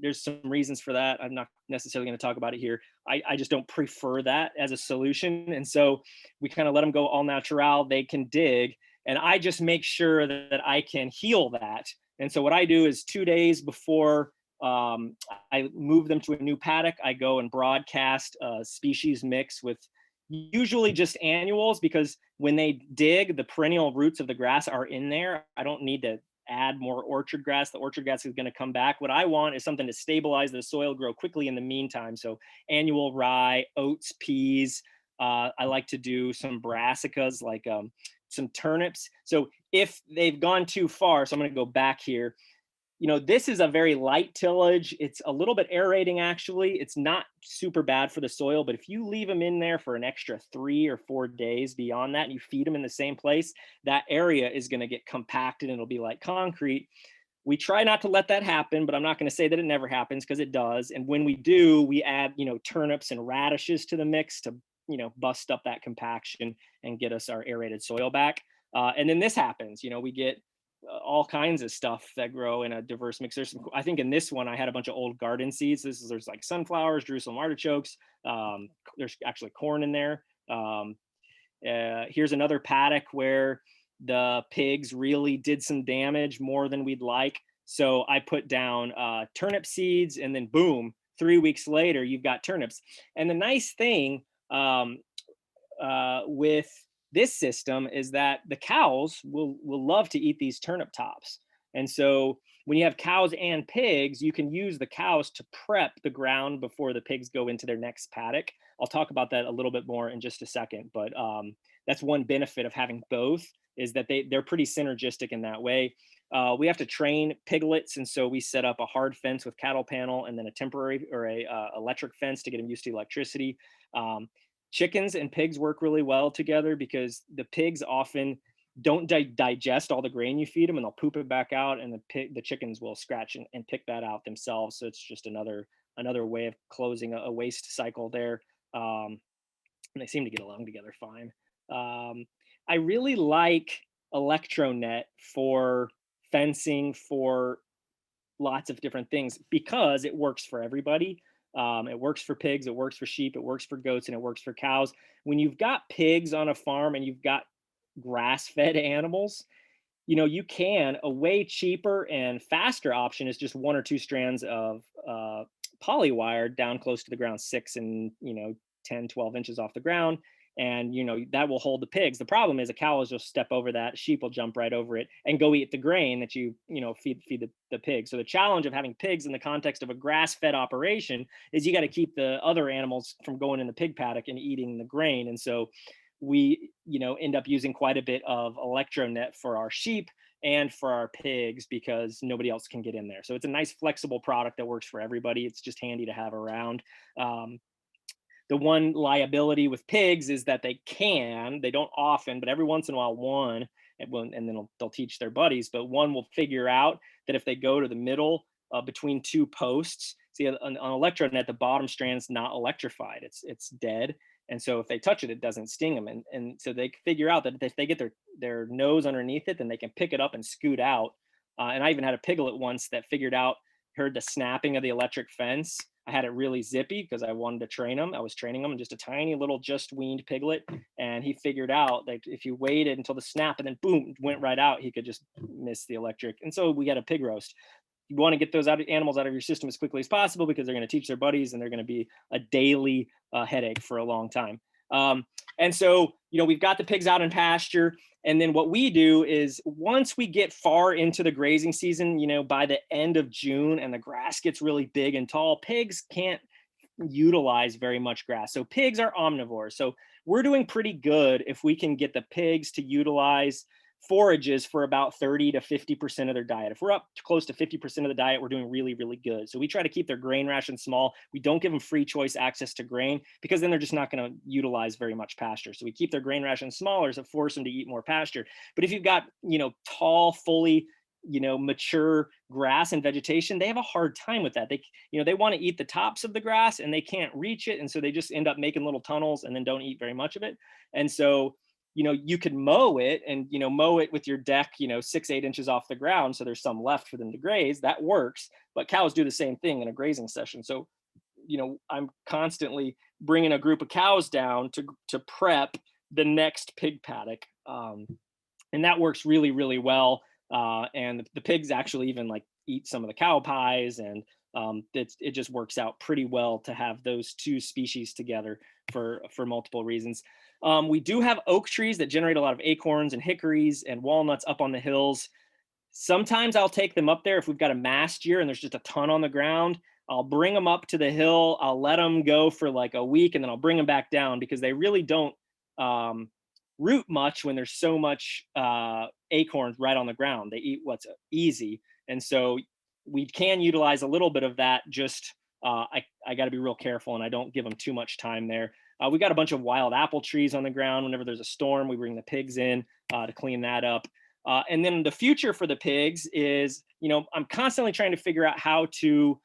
S4: There's some reasons for that. I'm not necessarily going to talk about it here. I just don't prefer that as a solution. And so we kind of let them go all natural. They can dig. And I just make sure that I can heal that. And so what I do is 2 days before I move them to a new paddock, I go and broadcast a species mix with usually just annuals, because when they dig, the perennial roots of the grass are in there. I don't need to add more orchard grass. The orchard grass is going to come back. What I want is something to stabilize the soil, grow quickly in the meantime. So annual rye, oats, peas. I like to do some brassicas, like some turnips. So if they've gone too far, so I'm going to go back here. This is a very light tillage. It's a little bit aerating, actually. It's not super bad for the soil, but if you leave them in there for an extra 3 or 4 days beyond that, and you feed them in the same place, that area is going to get compacted and it'll be like concrete. We try not to let that happen, but I'm not going to say that it never happens, because it does. And when we do, we add, turnips and radishes to the mix to, bust up that compaction and get us our aerated soil back. And then this happens, we get all kinds of stuff that grow in a diverse mix. I think in this one, I had a bunch of old garden seeds. There's like sunflowers, Jerusalem artichokes. There's actually corn in there. Here's another paddock where the pigs really did some damage, more than we'd like. So I put down turnip seeds, and then boom, 3 weeks later, you've got turnips. And the nice thing with this system is that the cows will love to eat these turnip tops. And so when you have cows and pigs, you can use the cows to prep the ground before the pigs go into their next paddock. I'll talk about that a little bit more in just a second, but that's one benefit of having both, is that they're pretty synergistic in that way. We have to train piglets, and so we set up a hard fence with cattle panel, and then a temporary or a electric fence to get them used to electricity. Chickens and pigs work really well together, because the pigs often don't digest all the grain you feed them, and they'll poop it back out, and the chickens will scratch and pick that out themselves. So it's just another way of closing a waste cycle there. And they seem to get along together fine. I really like electronet for fencing, for lots of different things, because it works for everybody. It works for pigs, it works for sheep, it works for goats, and it works for cows. When you've got pigs on a farm and you've got grass-fed animals, you can, a way cheaper and faster option is just 1 or 2 strands of polywire down close to the ground, 6 and 10, 12 inches off the ground. And that will hold the pigs. The problem is a cow will just step over that, sheep will jump right over it and go eat the grain that you feed the pigs. So the challenge of having pigs in the context of a grass-fed operation is you got to keep the other animals from going in the pig paddock and eating the grain. And so we end up using quite a bit of electronet for our sheep and for our pigs because nobody else can get in there. So it's a nice flexible product that works for everybody. It's just handy to have around. The one liability with pigs is that they don't often, but every once in a while, one, and then they'll teach their buddies, but one will figure out that if they go to the middle between two posts, see an electrode net, the bottom strand's not electrified, it's dead. And so if they touch it, it doesn't sting them. And so they figure out that if they get their nose underneath it, then they can pick it up and scoot out. And I even had a piglet once that heard the snapping of the electric fence. I had it really zippy because I wanted to train him. I was training him, just a tiny little just weaned piglet. And he figured out that if you waited until the snap and then boom, went right out, he could just miss the electric. And so we got a pig roast. You want to get those animals out of your system as quickly as possible because they're going to teach their buddies and they're going to be a daily headache for a long time. And so, we've got the pigs out in pasture. And then what we do is once we get far into the grazing season, by the end of June and the grass gets really big and tall, pigs can't utilize very much grass. So pigs are omnivores. So we're doing pretty good if we can get the pigs to utilize forages for about 30 to 50% of their diet. If we're up to close to 50% of the diet, we're doing really, really good. So we try to keep their grain ration small. We don't give them free choice access to grain because then they're just not going to utilize very much pasture. So we keep their grain ration smaller to force them to eat more pasture. But if you've got, tall, fully, mature grass and vegetation, they have a hard time with that. They want to eat the tops of the grass and they can't reach it. And so they just end up making little tunnels and then don't eat very much of it. And so you could mow it and, mow it with your deck, 6-8 inches off the ground. So there's some left for them to graze. That works. But cows do the same thing in a grazing session. So, I'm constantly bringing a group of cows down to prep the next pig paddock. And that works really, really well. And the pigs actually even eat some of the cow pies. And it just works out pretty well to have those two species together for multiple reasons. We do have oak trees that generate a lot of acorns and hickories and walnuts up on the hills. Sometimes I'll take them up there if we've got a mast year and there's just a ton on the ground. I'll bring them up to the hill. I'll let them go for a week and then I'll bring them back down because they really don't root much when there's so much acorns right on the ground. They eat what's easy. And so we can utilize a little bit of that. Just I got to be real careful and I don't give them too much time there. We got a bunch of wild apple trees on the ground. Whenever there's a storm, we bring the pigs in to clean that up. And then the future for the pigs is, I'm constantly trying to figure out how to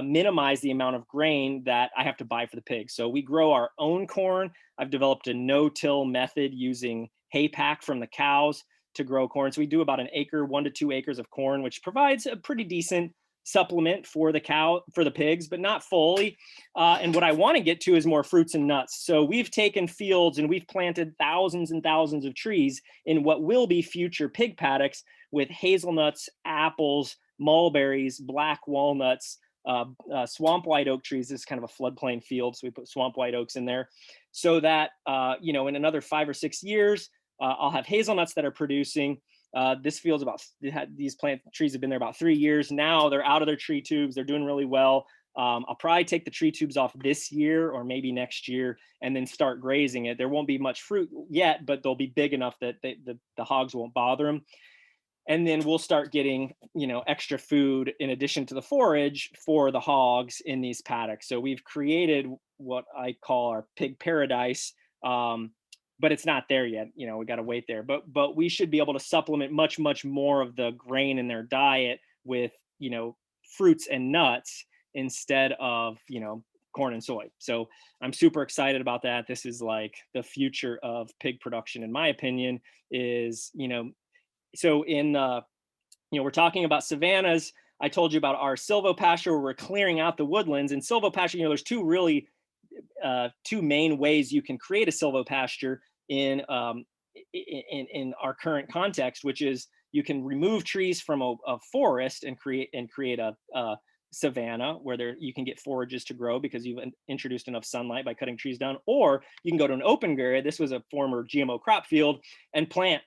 S4: minimize the amount of grain that I have to buy for the pigs. So we grow our own corn. I've developed a no-till method using hay pack from the cows to grow corn. So we do about 1 to 2 acres of corn, which provides a pretty decent supplement for the pigs, but not fully. And what I want to get to is more fruits and nuts. So we've taken fields and we've planted thousands and thousands of trees in what will be future pig paddocks with hazelnuts, apples, mulberries, black walnuts, swamp white oak trees. This is kind of a floodplain field, so we put swamp white oaks in there so that in another 5 or 6 years I'll have hazelnuts that are producing. This field's these trees have been there about 3 years now. They're out of their tree tubes. They're doing really well. I'll probably take the tree tubes off this year or maybe next year and then start grazing it. There won't be much fruit yet, but they'll be big enough that the hogs won't bother them. And then we'll start getting, extra food in addition to the forage for the hogs in these paddocks. So we've created what I call our pig paradise, but it's not there yet. We got to wait there. But we should be able to supplement much, much more of the grain in their diet with, fruits and nuts instead of, corn and soy. So I'm super excited about that. This is the future of pig production, in my opinion, is, so we're talking about savannas. I told you about our silvopasture where we're clearing out the woodlands. And silvopasture, there's two main ways you can create a silvopasture in our current context, which is you can remove trees from a forest and create a savanna where you can get forages to grow because you've introduced enough sunlight by cutting trees down, or you can go to an open area. This was a former GMO crop field and plant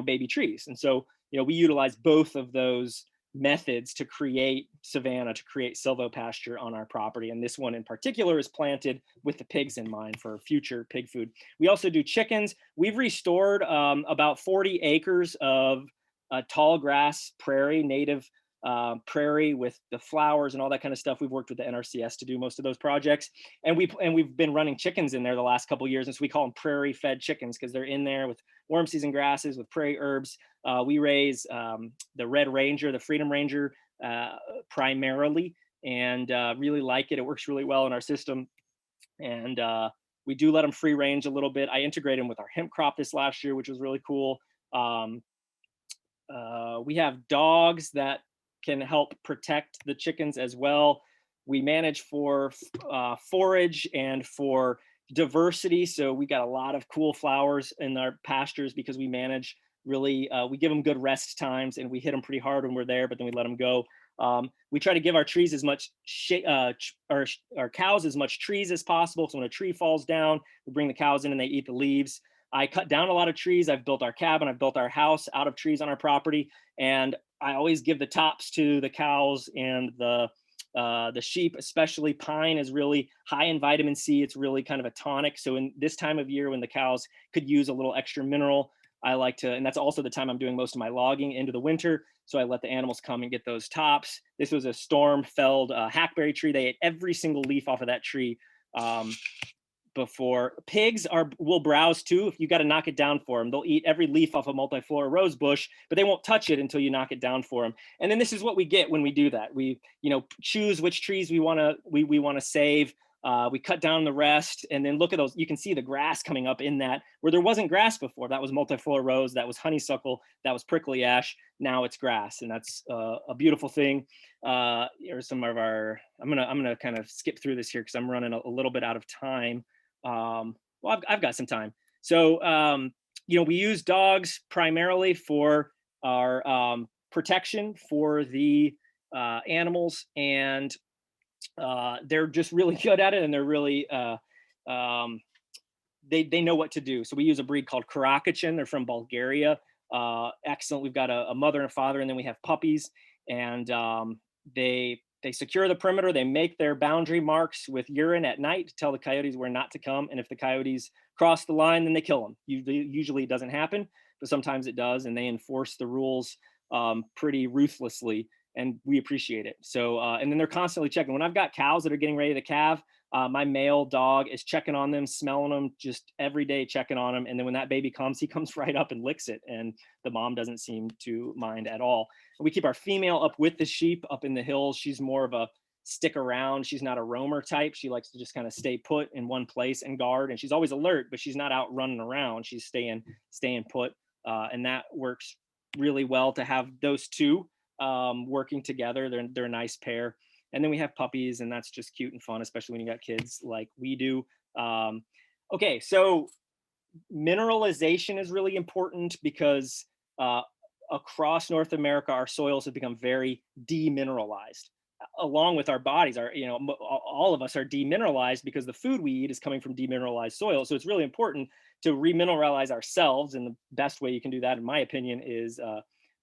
S4: baby trees. And so, we utilize both of those methods to create savanna, to create silvopasture on our property. And this one in particular is planted with the pigs in mind for future pig food. We also do chickens. We've restored about 40 acres of tall grass prairie, native prairie with the flowers and all that kind of stuff. We've worked with the NRCS to do most of those projects, and we've been running chickens in there the last couple of years, and so we call them prairie fed chickens because they're in there with warm season grasses, with prairie herbs. We raise the Red Ranger, the Freedom Ranger primarily, and really like it. It works really well in our system, and we do let them free range a little bit. I integrate them with our hemp crop this last year, which was really cool. We have dogs that can help protect the chickens as well. We manage for forage and for diversity. So we got a lot of cool flowers in our pastures because we manage really, we give them good rest times, and we hit them pretty hard when we're there, but then we let them go. We try to give our trees as much, our cows as much trees as possible. So when a tree falls down, we bring the cows in and they eat the leaves. I cut down a lot of trees. I've built our cabin, I've built our house out of trees on our property, and I always give the tops to the cows and the sheep. Especially pine is really high in vitamin C. It's really kind of a tonic. So in this time of year when the cows could use a little extra mineral, I like to, and that's also the time I'm doing most of my logging into the winter. So I let the animals come and get those tops. This was a storm-felled hackberry tree. They ate every single leaf off of that tree. Before pigs will browse too. If you got to knock it down for them, they'll eat every leaf off a multiflora rose bush, but they won't touch it until you knock it down for them. And then this is what we get when we do that. We, choose which trees we want to save. We cut down the rest, and then look at those. You can see the grass coming up in that where there wasn't grass before. That was multiflora rose, that was honeysuckle, that was prickly ash. Now it's grass, and that's a beautiful thing. Here's some of our. I'm gonna kind of skip through this here because I'm running a little bit out of time. Well, I've got some time. So, we use dogs primarily for our protection for the animals, and they're just really good at it, and they're really they know what to do. So we use a breed called Karakachin. They're from Bulgaria. Excellent. We've got a mother and a father, and then we have puppies, and they secure the perimeter. They make their boundary marks with urine at night to tell the coyotes where not to come. And if the coyotes cross the line, then they kill them. Usually it doesn't happen, but sometimes it does. And they enforce the rules pretty ruthlessly, and we appreciate it. So, and then they're constantly checking. When I've got cows that are getting ready to calve, my male dog is checking on them, smelling them, just every day checking on them. And then when that baby comes, he comes right up and licks it. And the mom doesn't seem to mind at all. We keep our female up with the sheep up in the hills. She's more of a stick around. She's not a roamer type. She likes to just kind of stay put in one place and guard. And she's always alert, but she's not out running around. She's staying put. And that works really well to have those two working together. They're a nice pair. And then we have puppies, and that's just cute and fun, especially when you got kids like we do. Okay, so mineralization is really important because across North America, our soils have become very demineralized. Along with our bodies, all of us are demineralized because the food we eat is coming from demineralized soil. So it's really important to remineralize ourselves, and the best way you can do that, in my opinion, is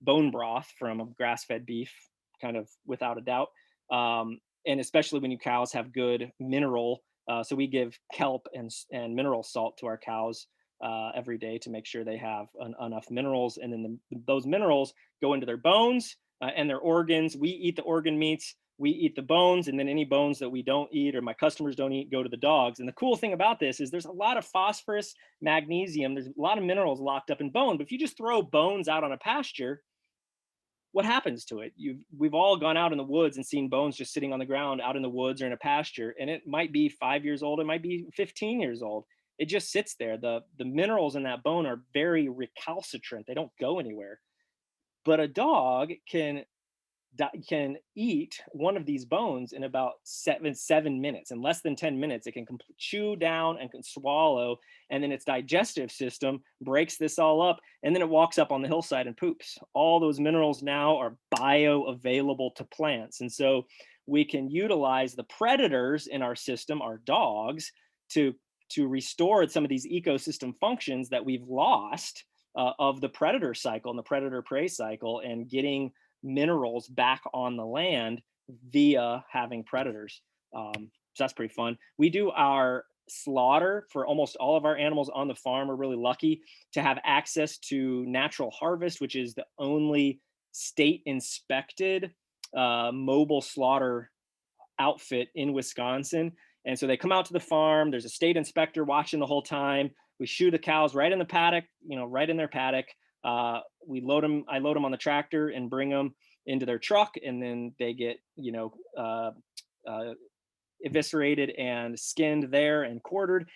S4: bone broth from a grass-fed beef, kind of without a doubt. And especially when you cows have good mineral. So we give kelp and mineral salt to our cows every day to make sure they have enough minerals. And then those minerals go into their bones and their organs. We eat the organ meats, we eat the bones, and then any bones that we don't eat or my customers don't eat go to the dogs. And the cool thing about this is there's a lot of phosphorus, magnesium, there's a lot of minerals locked up in bone. But if you just throw bones out on a pasture, what happens to it? We've all gone out in the woods and seen bones just sitting on the ground out in the woods or in a pasture, and it might be 5 years old, it might be 15 years old. It just sits there. The minerals in that bone are very recalcitrant. They don't go anywhere. But a dog can eat one of these bones in about 7 minutes. In less than 10 minutes, it can chew down and can swallow, and then its digestive system breaks this all up, and then it walks up on the hillside and poops. All those minerals now are bioavailable to plants, and so we can utilize the predators in our system, our dogs, to restore some of these ecosystem functions that we've lost of the predator cycle and the predator prey cycle, and getting minerals back on the land via having predators. So that's pretty fun. We do our slaughter for almost all of our animals on the farm. We're really lucky to have access to Natural Harvest, which is the only state inspected mobile slaughter outfit in Wisconsin. And so they come out to the farm. There's a state inspector watching the whole time. We shoe the cows right in the paddock, right in their paddock. We load them. I load them on the tractor and bring them into their truck, and then they get, eviscerated and skinned there and quartered.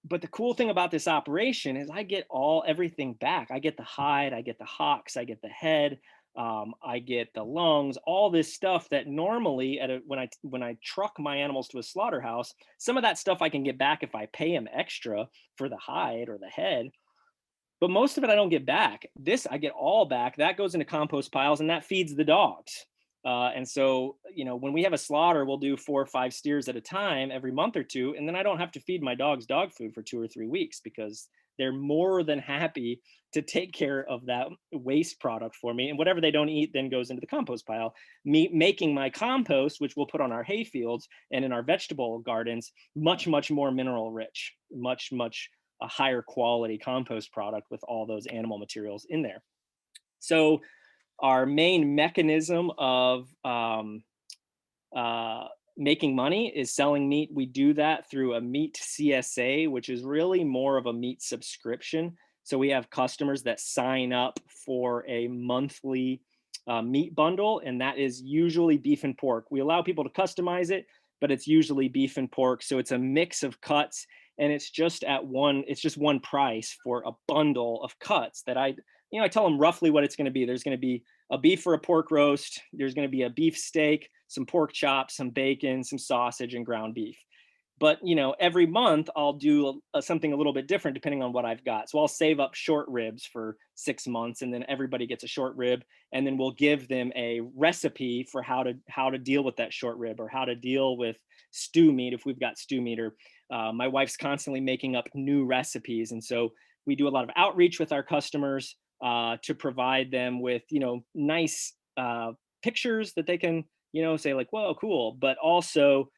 S4: But the cool thing about this operation is I get everything back. I get the hide, I get the hocks, I get the head, I get the lungs, all this stuff that normally when I truck my animals to a slaughterhouse, some of that stuff I can get back if I pay them extra for the hide or the head. But most of it I don't get back. This I get all back. That goes into compost piles and that feeds the dogs. And so, when we have a slaughter, we'll do 4 or 5 steers at a time every month or two. And then I don't have to feed my dogs dog food for 2 or 3 weeks because they're more than happy to take care of that waste product for me. And whatever they don't eat then goes into the compost pile, making my compost, which we'll put on our hay fields and in our vegetable gardens, much, much more mineral rich, much, much a higher quality compost product with all those animal materials in there. So our main mechanism of making money is selling meat. We do that through a meat CSA, which is really more of a meat subscription. So we have customers that sign up for a monthly meat bundle, and that is usually beef and pork. We allow people to customize it, but it's usually beef and pork. So it's a mix of cuts, and it's just one price for a bundle of cuts that I tell them roughly what it's going to be. There's going to be a beef or a pork roast. There's going to be a beef steak, some pork chops, some bacon, some sausage, and ground beef. But, every month I'll do something a little bit different depending on what I've got. So I'll save up short ribs for 6 months, and then everybody gets a short rib, and then we'll give them a recipe for how to deal with that short rib, or how to deal with stew meat if we've got stew meat. Or my wife's constantly making up new recipes, and so we do a lot of outreach with our customers to provide them with nice pictures that they can say like, whoa, cool, but also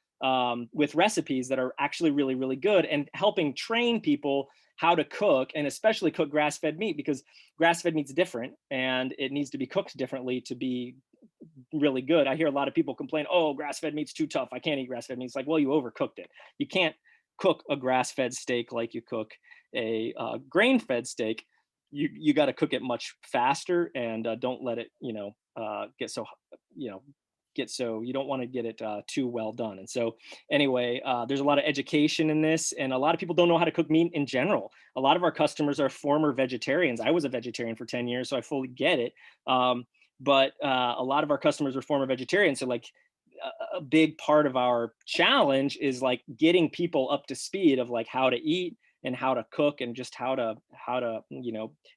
S4: with recipes that are actually really, really good, and helping train people how to cook, and especially cook grass-fed meat, because grass-fed meat's different and it needs to be cooked differently to be really good. I hear a lot of people complain, oh, grass-fed meat's too tough, I can't eat grass-fed meat. It's like, well, you overcooked it. You can't cook a grass-fed steak like you cook a grain-fed steak. You got to cook it much faster, and don't let it get so you don't want to get it too well done. And so anyway, there's a lot of education in this, and a lot of people don't know how to cook meat in general. A lot of our customers are former vegetarians. I was a vegetarian for 10 years, so I fully get it. But a lot of our customers are former vegetarians. So like a big part of our challenge is like getting people up to speed of like how to eat and how to cook, and just how to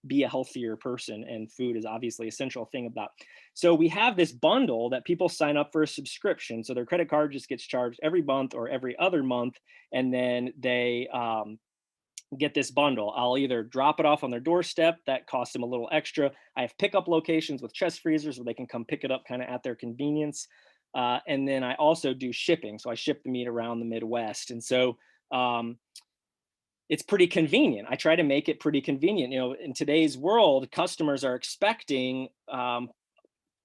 S4: be a healthier person. And food is obviously an essential thing about. So we have this bundle that people sign up for a subscription. So their credit card just gets charged every month or every other month, and then they get this bundle. I'll either drop it off on their doorstep, that costs them a little extra. I have pickup locations with chest freezers where they can come pick it up kind of at their convenience. And then I also do shipping. So I ship the meat around the Midwest. And so it's pretty convenient. I try to make it pretty convenient. In today's world, customers are expecting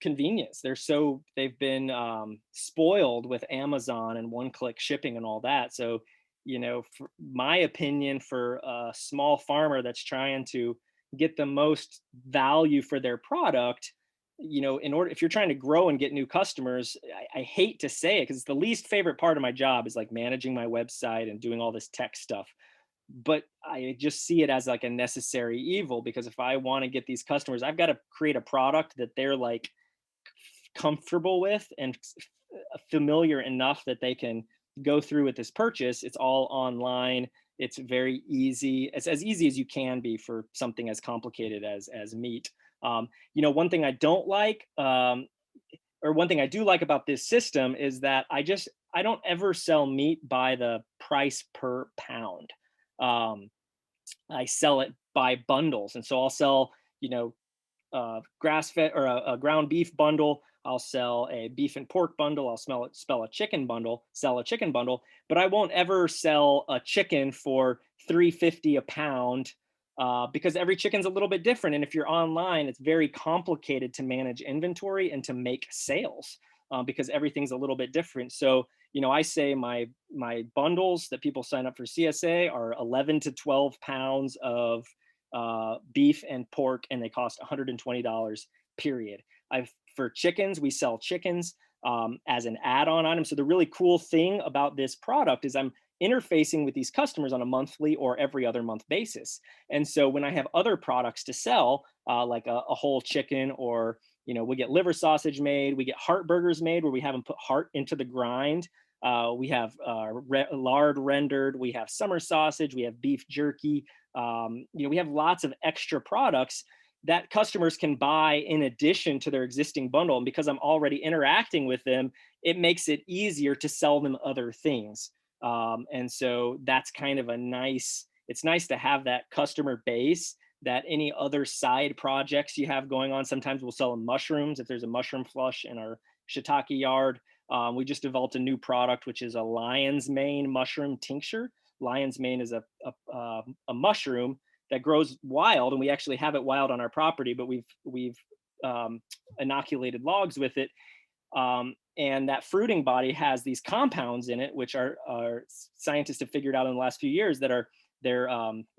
S4: convenience. They've been spoiled with Amazon and one-click shipping and all that. So, for my opinion, for a small farmer that's trying to get the most value for their product, if you're trying to grow and get new customers, I hate to say it because it's the least favorite part of my job is like managing my website and doing all this tech stuff. But I just see it as like a necessary evil, because if I want to get these customers, I've got to create a product that they're like comfortable with and familiar enough that they can go through with this purchase. It's all online. It's very easy. It's as easy as you can be for something as complicated as meat. One thing I don't like, or one thing I do like about this system is that I don't ever sell meat by the price per pound. I sell it by bundles. And so I'll sell, grass-fed or a ground beef bundle. I'll sell a beef and pork bundle. I'll sell a chicken bundle, but I won't ever sell a chicken for $3.50 a pound because every chicken's a little bit different. And if you're online, it's very complicated to manage inventory and to make sales because everything's a little bit different. So, I say my bundles that people sign up for CSA are 11 to 12 pounds of beef and pork, and they cost $120, period. For chickens, we sell chickens as an add-on item. So the really cool thing about this product is I'm interfacing with these customers on a monthly or every other month basis. And so when I have other products to sell, like a whole chicken, or we get liver sausage made, we get heart burgers made where we have them put heart into the grind. We have lard rendered, we have summer sausage, we have beef jerky. We have lots of extra products that customers can buy in addition to their existing bundle. And because I'm already interacting with them, it makes it easier to sell them other things. And so that's kind of it's nice to have that customer base, that any other side projects you have going on. Sometimes we'll sell them mushrooms if there's a mushroom flush in our shiitake yard. We just developed a new product, which is a lion's mane mushroom tincture. Lion's mane is a mushroom that grows wild, and we actually have it wild on our property, but we've inoculated logs with it. And that fruiting body has these compounds in it, which our scientists have figured out in the last few years that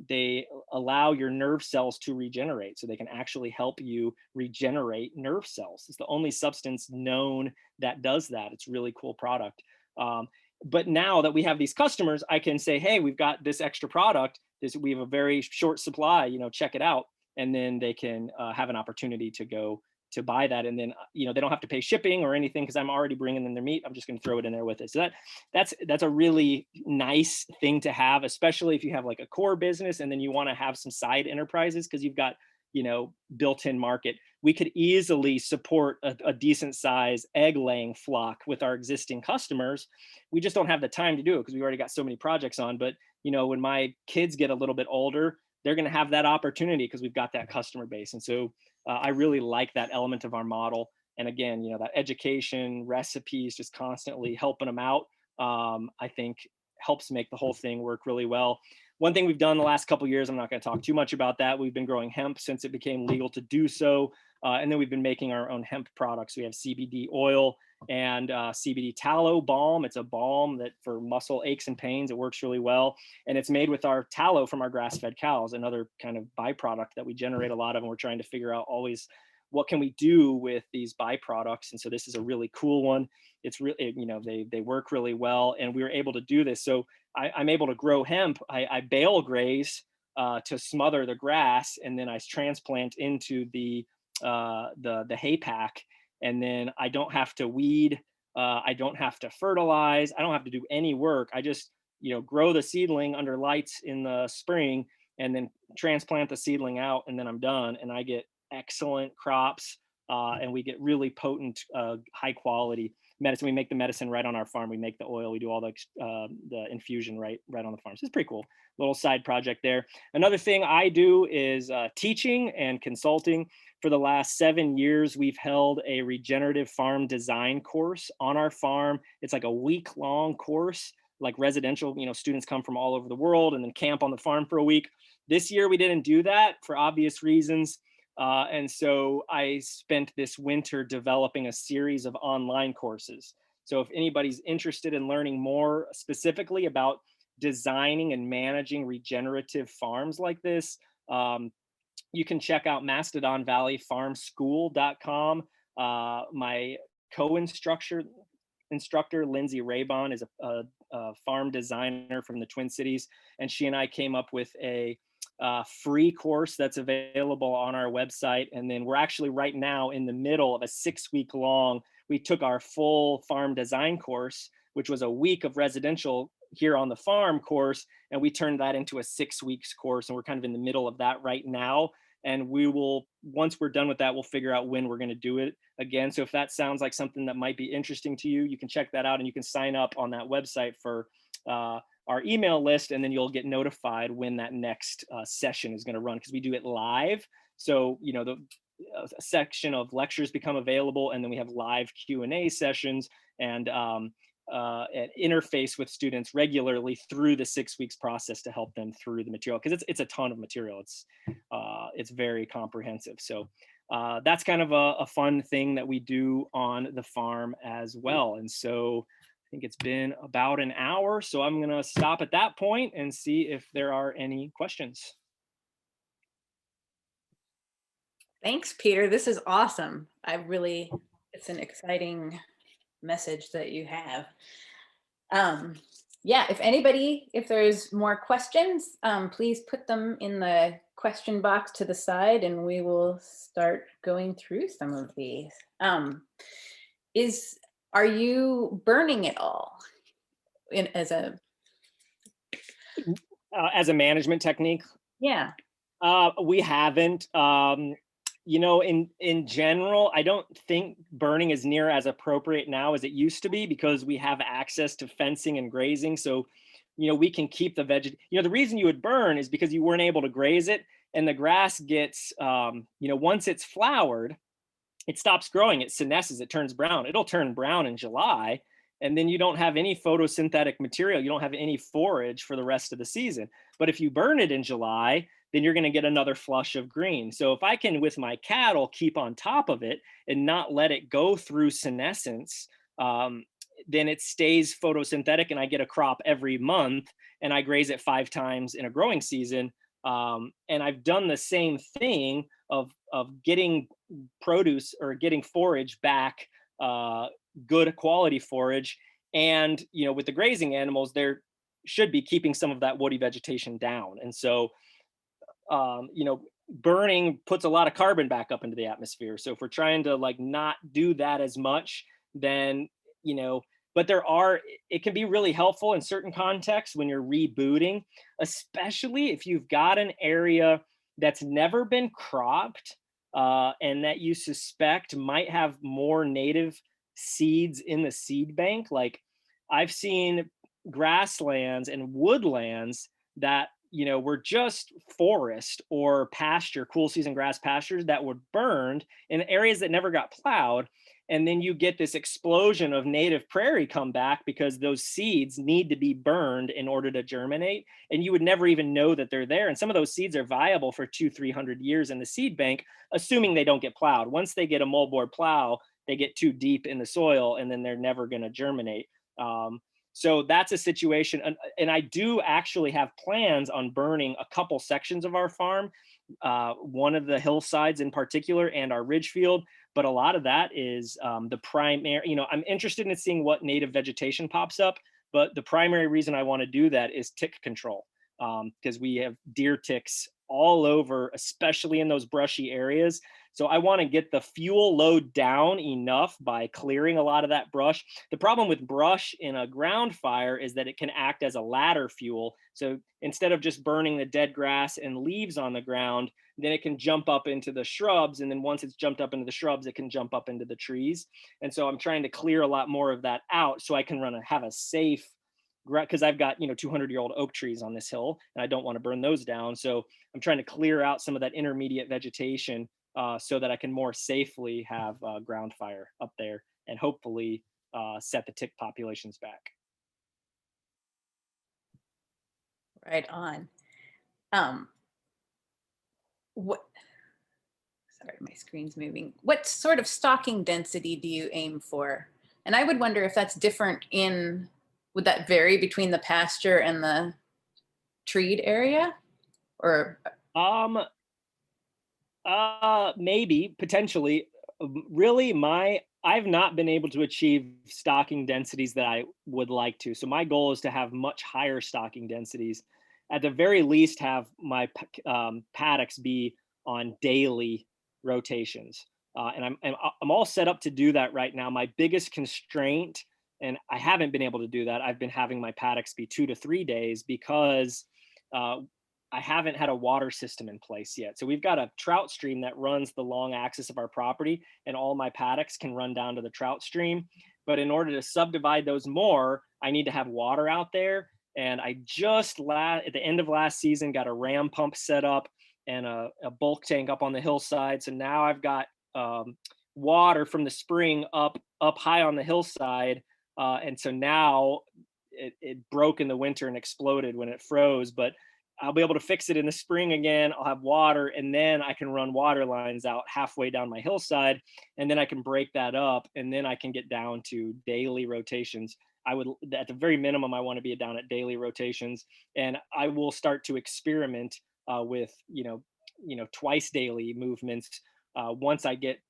S4: they allow your nerve cells to regenerate. So they can actually help you regenerate nerve cells. It's the only substance known that does that. It's a really cool product. But now that we have these customers, I can say, hey, we've got this extra product. We have a very short supply, check it out. And then they can have an opportunity to go to buy that. And then, they don't have to pay shipping or anything because I'm already bringing them their meat. I'm just going to throw it in there with it. So that's a really nice thing to have, especially if you have like a core business and then you want to have some side enterprises because you've got, built-in market. We could easily support a decent size egg laying flock with our existing customers. We just don't have the time to do it because we've already got so many projects on. But, when my kids get a little bit older, they're going to have that opportunity because we've got that customer base. And so I really like that element of our model. And again, that education, recipes, just constantly helping them out, I think helps make the whole thing work really well. One thing we've done the last couple of years, I'm not going to talk too much about that. We've been growing hemp since it became legal to do so. And then we've been making our own hemp products. We have Cbd oil and Cbd tallow balm. It's a balm that for muscle aches and pains, it works really well. And it's made with our tallow from our grass-fed cows, another kind of byproduct that we generate a lot of. And we're trying to figure out always what can we do with these byproducts. And so this is a really cool one. It's really, they work really well. And we were able to do this. So I'm able to grow hemp. I bale graze to smother the grass, and then I transplant into the hay pack, and then I don't have to weed. I don't have to fertilize. I don't have to do any work. I just grow the seedling under lights in the spring, and then transplant the seedling out, and then I'm done. And I get excellent crops, and we get really potent, high quality medicine. We make the medicine right on our farm. We make the oil. We do all the infusion right on the farm. So it's pretty cool. Little side project there. Another thing I do is teaching and consulting. For the last 7 years, we've held a regenerative farm design course on our farm. It's like a week-long course, like residential. Students come from all over the world and then camp on the farm for a week. This year, we didn't do that for obvious reasons. And so I spent this winter developing a series of online courses. So if anybody's interested in learning more specifically about designing and managing regenerative farms like this, you can check out Mastodon Valley Farm School.com. My co-instructor, Lindsay Raybon, is a farm designer from the Twin Cities, and she and I came up with a free course that's available on our website. And then we're actually right now in the middle of a 6-week long. We took our full farm design course, which was a week of residential here on the farm course, and we turned that into a 6 weeks course. And we're kind of in the middle of that right now. And we will, once we're done with that, we'll figure out when we're going to do it again. So if that sounds like something that might be interesting to you, you can check that out, and you can sign up on that website for our email list, and then you'll get notified when that next session is going to run, because we do it live. So, a section of lectures become available, and then we have live Q&A sessions and an interface with students regularly through the 6 weeks process to help them through the material, because it's a ton of material. It's very comprehensive. So that's kind of a fun thing that we do on the farm as well. And so I think it's been about an hour, so I'm going to stop at that point and see if there are any questions.
S3: Thanks, Peter. This is awesome. It's an exciting message that you have. Yeah, if there's more questions, please put them in the question box to the side and we will start going through some of these. Are you burning it all as a
S4: management technique?
S3: Yeah.
S4: We haven't. In general, I don't think burning is near as appropriate now as it used to be, because we have access to fencing and grazing. So, we can keep the the reason you would burn is because you weren't able to graze it, and the grass gets, once it's flowered, it stops growing, it senesces, it turns brown. It'll turn brown in July, and then you don't have any photosynthetic material. You don't have any forage for the rest of the season. But if you burn it in July, then you're going to get another flush of green. So if I can, with my cattle, keep on top of it and not let it go through senescence, then it stays photosynthetic and I get a crop every month, and I graze it 5 times in a growing season. And I've done the same thing of getting produce or getting forage back, good quality forage. And, with the grazing animals, there should be keeping some of that woody vegetation down. And so, burning puts a lot of carbon back up into the atmosphere. So if we're trying to not do that as much, then, but it can be really helpful in certain contexts when you're rebooting, especially if you've got an area that's never been cropped, and that you suspect might have more native seeds in the seed bank. Like, I've seen grasslands and woodlands that were just forest or pasture, cool season grass pastures that were burned in areas that never got plowed. And then you get this explosion of native prairie come back because those seeds need to be burned in order to germinate. And you would never even know that they're there. And some of those seeds are viable for 200-300 years in the seed bank, assuming they don't get plowed. Once they get a moldboard plow, they get too deep in the soil and then they're never going to germinate. So that's a situation. And I do actually have plans on burning a couple sections of our farm, one of the hillsides in particular and our ridge field. But a lot of that is the primary, I'm interested in seeing what native vegetation pops up. But the primary reason I want to do that is tick control, because we have deer ticks all over, especially in those brushy areas. So I want to get the fuel load down enough by clearing a lot of that brush. The problem with brush in a ground fire is that it can act as a ladder fuel. So instead of just burning the dead grass and leaves on the ground, then it can jump up into the shrubs. And then once it's jumped up into the shrubs, it can jump up into the trees. And so I'm trying to clear a lot more of that out so I can have a safe, because I've got 200-year-old oak trees on this hill and I don't want to burn those down. So I'm trying to clear out some of that intermediate vegetation, so that I can more safely have ground fire up there and hopefully set the tick populations back.
S3: Right on. Sorry, my screen's moving. What sort of stocking density do you aim for? And I would wonder if that's different would that vary between the pasture and the treed area? Or
S4: maybe, potentially. Really, I've not been able to achieve stocking densities that I would like to. So my goal is to have much higher stocking densities. At the very least, have my paddocks be on daily rotations. And I'm all set up to do that right now. My biggest constraint, and I haven't been able to do that, I've been having my paddocks be 2 to 3 days because I haven't had a water system in place yet. So we've got a trout stream that runs the long axis of our property, and all my paddocks can run down to the trout stream. But in order to subdivide those more, I need to have water out there. And I just at the end of last season got a ram pump set up, and a bulk tank up on the hillside. So now I've got water from the spring up high on the hillside, and so now it broke in the winter and exploded when it froze, but I'll be able to fix it in the spring again. I'll have water, and then I can run water lines out halfway down my hillside, and then I can break that up, and then I can get down to daily rotations. I would, at the very minimum, I want to be down at daily rotations, and I will start to experiment with twice daily movements once I get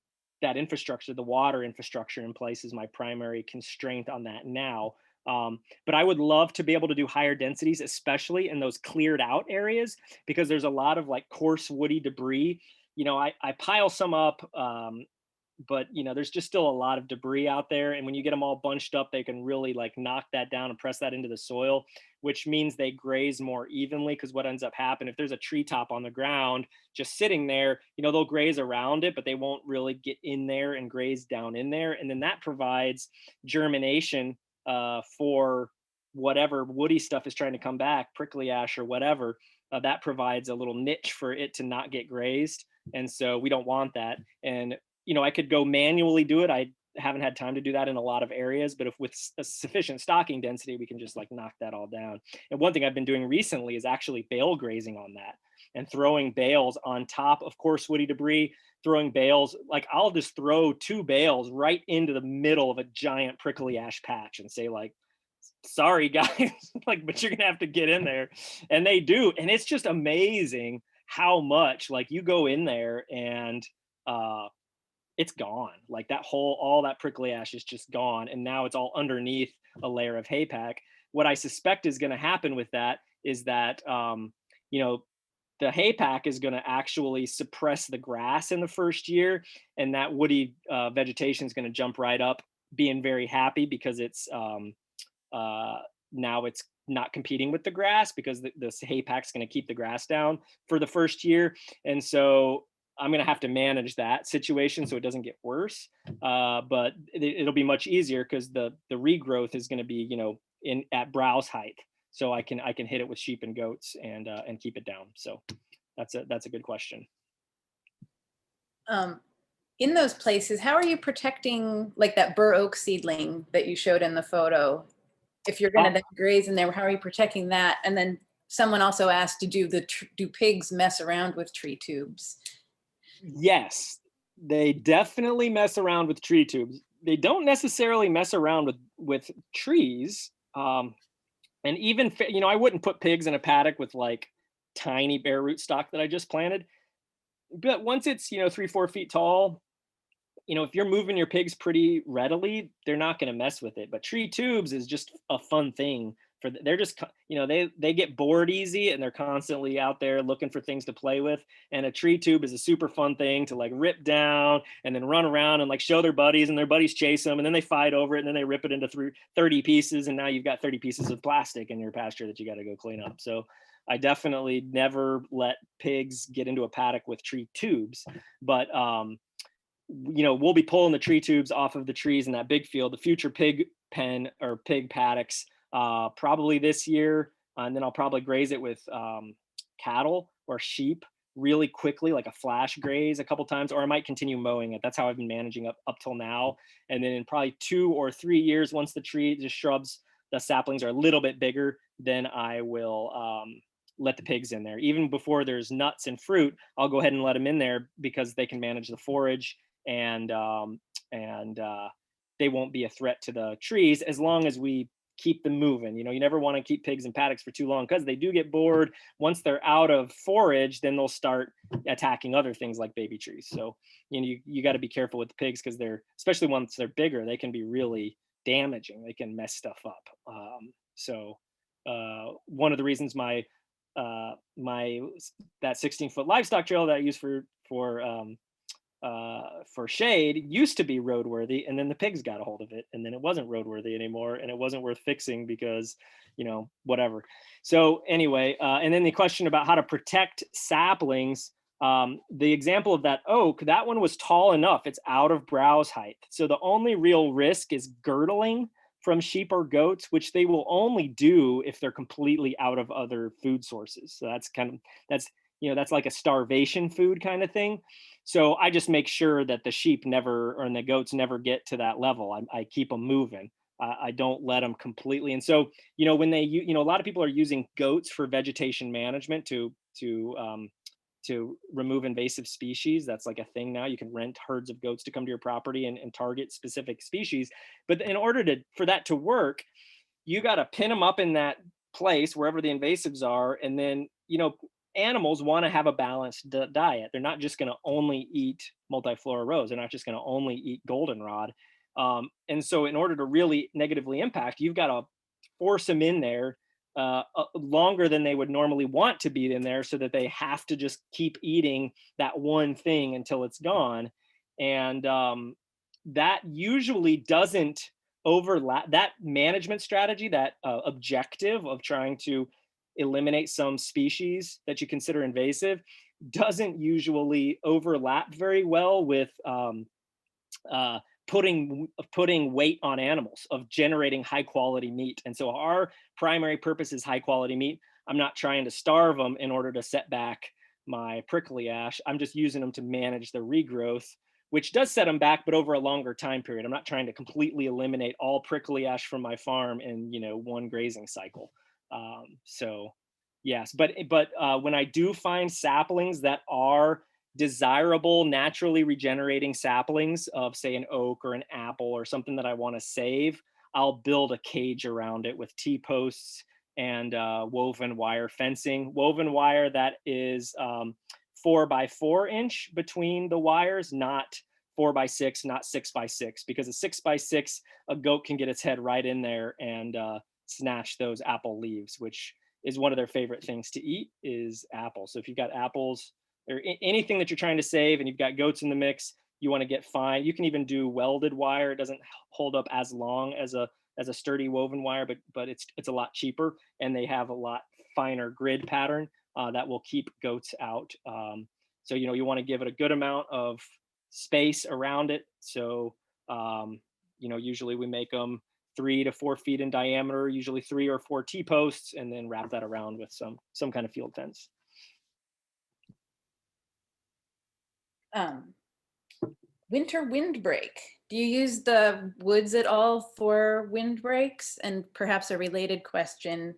S4: that infrastructure, the water infrastructure in place is my primary constraint on that now. But I would love to be able to do higher densities, especially in those cleared out areas, because there's a lot of like coarse woody debris. I pile some up, but there's just still a lot of debris out there. And when you get them all bunched up, they can really like knock that down and press that into the soil, which means they graze more evenly. Because what ends up happening, if there's a treetop on the ground just sitting there, they'll graze around it, but they won't really get in there and graze down in there. And then that provides germination for whatever woody stuff is trying to come back, prickly ash or whatever. That provides a little niche for it to not get grazed. And so we don't want that. And I could go manually do it. I haven't had time to do that in a lot of areas, but if with a sufficient stocking density, we can just like knock that all down. And one thing I've been doing recently is actually bale grazing on that and throwing bales on top of coarse woody debris, throwing bales. Like I'll just throw 2 bales right into the middle of a giant prickly ash patch and say like, sorry guys, like, but you're gonna have to get in there. And they do. And it's just amazing how much like you go in there and it's gone. Like all that prickly ash is just gone. And now it's all underneath a layer of hay pack. What I suspect is going to happen with that is that, the hay pack is going to actually suppress the grass in the first year. And that woody vegetation is going to jump right up, being very happy because it's now it's not competing with the grass because the hay pack is going to keep the grass down for the first year. And so I'm going to have to manage that situation so it doesn't get worse. But it'll be much easier because the regrowth is going to be, at browse height. So I can hit it with sheep and goats and keep it down. So that's a good question.
S3: In those places, how are you protecting like that bur oak seedling that you showed in the photo? If you're going to graze in there, how are you protecting that? And then someone also asked, do pigs mess around with tree tubes?
S4: Yes, they definitely mess around with tree tubes. They don't necessarily mess around with trees. And even, I wouldn't put pigs in a paddock with like tiny bare root stock that I just planted. But once it's, 3-4 feet tall, if you're moving your pigs pretty readily, they're not going to mess with it. But tree tubes is just a fun thing they're just, they get bored easy and they're constantly out there looking for things to play with. And a tree tube is a super fun thing to like rip down and then run around and like show their buddies, and their buddies chase them, and then they fight over it, and then they rip it into 30 pieces. And now you've got 30 pieces of plastic in your pasture that you got to go clean up. So I definitely never let pigs get into a paddock with tree tubes, but we'll be pulling the tree tubes off of the trees in that big field, the future pig pen or pig paddocks, probably this year. And then I'll probably graze it with cattle or sheep really quickly, like a flash graze a couple times, or I might continue mowing it. That's how I've been managing up till now. And then in probably 2 or 3 years, once the shrubs, the saplings are a little bit bigger, then I will let the pigs in there. Even before there's nuts and fruit, I'll go ahead and let them in there because they can manage the forage, and they won't be a threat to the trees as long as we keep them moving. You never want to keep pigs in paddocks for too long because they do get bored. Once they're out of forage, then they'll start attacking other things like baby trees. So you got to be careful with the pigs because especially once they're bigger, they can be really damaging. They can mess stuff up. So one of the reasons that 16-foot livestock trail that I use for shade used to be roadworthy, and then the pigs got a hold of it, and then it wasn't roadworthy anymore, and it wasn't worth fixing because whatever. So anyway, and then the question about how to protect saplings, the example of that oak, that one was tall enough, it's out of browse height, so the only real risk is girdling from sheep or goats, which they will only do if they're completely out of other food sources. So that's that's like a starvation food kind of thing. So I just make sure that the sheep never, or the goats never get to that level. I keep them moving. I don't let them completely. And so, when a lot of people are using goats for vegetation management to remove invasive species. That's like a thing now. You can rent herds of goats to come to your property and target specific species. But in order for that to work, you got to pin them up in that place wherever the invasives are. And then, animals want to have a balanced diet. They're not just going to only eat multiflora rose. They're not just going to only eat goldenrod. And so in order to really negatively impact, you've got to force them in there longer than they would normally want to be in there, so that they have to just keep eating that one thing until it's gone. And that usually doesn't overlap. That management strategy, that objective of trying to eliminate some species that you consider invasive, doesn't usually overlap very well with putting weight on animals, of generating high quality meat. And so our primary purpose is high quality meat. I'm not trying to starve them in order to set back my prickly ash. I'm just using them to manage the regrowth, which does set them back, but over a longer time period. I'm not trying to completely eliminate all prickly ash from my farm in one grazing cycle. So yes, but when I do find saplings that are desirable, naturally regenerating saplings of, say, an oak or an apple or something that I want to save, I'll build a cage around it with T-posts and woven wire fencing. Woven wire that is 4x4 inch between the wires, not 4x6, not 6x6, because a 6x6, a goat can get its head right in there and snatch those apple leaves, which is one of their favorite things to eat, is apples. So if you've got apples or anything that you're trying to save and you've got goats in the mix, you want to get fine. You can even do welded wire. It doesn't hold up as long as a sturdy woven wire, but it's a lot cheaper, and they have a lot finer grid pattern that will keep goats out. So you want to give it a good amount of space around it. So usually we make them 3 to 4 feet in diameter, usually 3 or 4 T-posts, and then wrap that around with some kind of field fence.
S3: Winter windbreak. Do you use the woods at all for windbreaks? And perhaps a related question,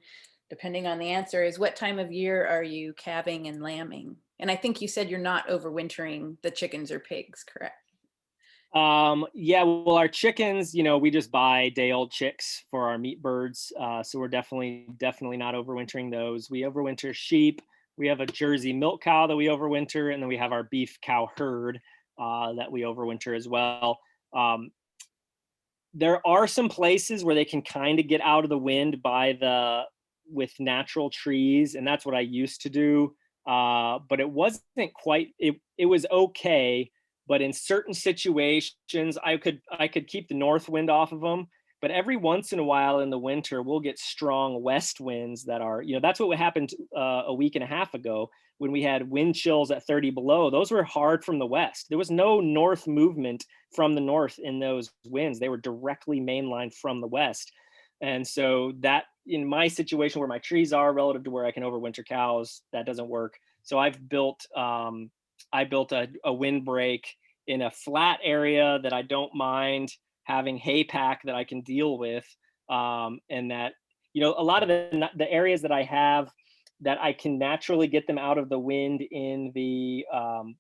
S3: depending on the answer, is what time of year are you calving and lambing? And I think you said you're not overwintering the chickens or pigs, correct?
S4: Yeah, well, our chickens, we just buy day-old chicks for our meat birds. So we're definitely not overwintering those. We overwinter sheep. We have a Jersey milk cow that we overwinter, and then we have our beef cow herd that we overwinter as well. There are some places where they can kind of get out of the wind with natural trees, and that's what I used to do. But it wasn't quite. It was okay. But in certain situations, I could keep the north wind off of them. But every once in a while in the winter, we'll get strong west winds that are, that's what happened a week and a half ago when we had wind chills at 30 below. Those were hard from the west. There was no north movement from the north in those winds. They were directly mainlined from the west. And so that, in my situation where my trees are relative to where I can overwinter cows, that doesn't work. So I built a windbreak in a flat area that I don't mind having hay pack that I can deal with. And that, a lot of the areas that I have that I can naturally get them out of the wind in the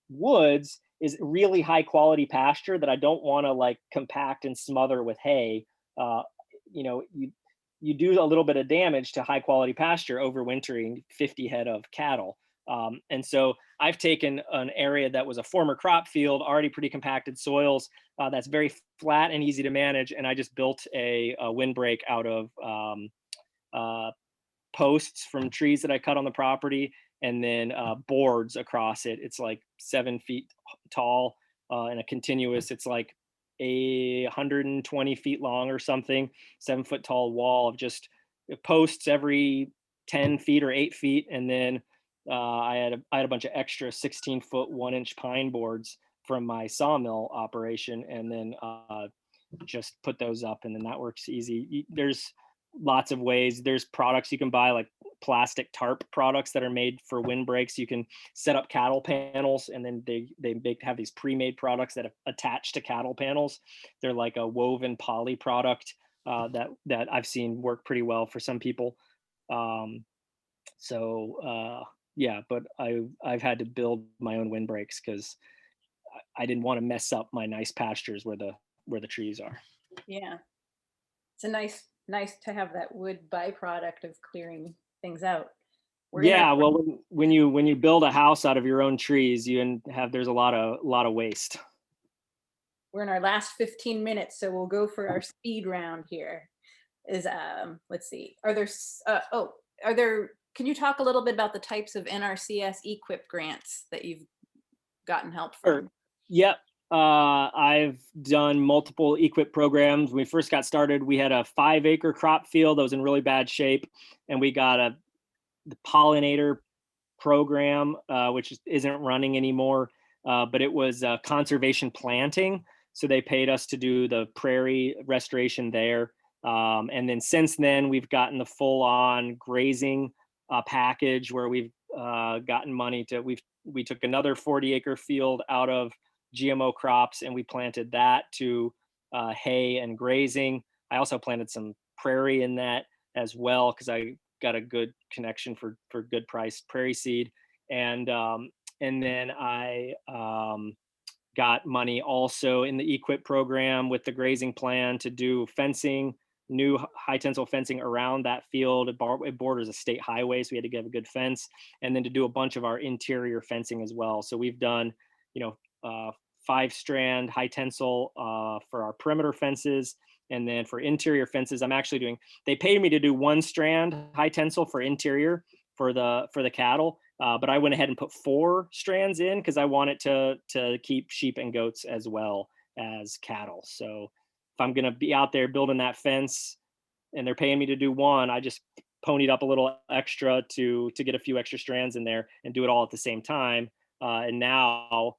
S4: woods is really high quality pasture that I don't want to like compact and smother with hay. You do a little bit of damage to high quality pasture overwintering 50 head of cattle. And so I've taken an area that was a former crop field, already pretty compacted soils, that's very flat and easy to manage. And I just built a windbreak out of posts from trees that I cut on the property, and then boards across it. It's like 7 feet tall and a continuous, it's like 120 feet long or something, 7-foot tall wall of just posts every 10 feet or 8 feet. And then I had a bunch of extra 16-foot 1-inch pine boards from my sawmill operation, and then just put those up, and then that works easy. There's lots of ways. There's products you can buy, like plastic tarp products that are made for windbreaks. You can set up cattle panels, and then they have these pre-made products that attach to cattle panels. They're like a woven poly product that I've seen work pretty well for some people. Yeah, but I've had to build my own windbreaks because I didn't want to mess up my nice pastures where the trees are.
S3: Yeah, it's a nice to have that wood byproduct of clearing things out.
S4: Yeah, well, when you build a house out of your own trees, there's a lot of waste.
S3: We're in our last 15 minutes, so we'll go for our speed round here. Let's see. Can you talk a little bit about the types of NRCS EQIP grants that you've gotten help from?
S4: Sure. Yep. I've done multiple EQIP programs. When we first got started, we had a 5-acre crop field that was in really bad shape, and we got the pollinator program, which isn't running anymore, but it was conservation planting. So they paid us to do the prairie restoration there. And then since then, we've gotten the full-on grazing package where we've gotten money we took another 40-acre field out of GMO crops, and we planted that to hay and grazing. I also planted some prairie in that as well because I got a good connection for good priced prairie seed. And then I got money also in the EQIP program with the grazing plan to do fencing, new high tensile fencing around that field. It borders a state highway, so we had to get a good fence, and then to do a bunch of our interior fencing as well. So we've done, 5-strand high tensile for our perimeter fences. And then for interior fences, they paid me to do 1-strand high tensile for interior for the cattle. But I went ahead and put 4 strands in because I wanted to keep sheep and goats as well as cattle. So if I'm going to be out there building that fence and they're paying me to do 1, I just ponied up a little extra to get a few extra strands in there and do it all at the same time. And now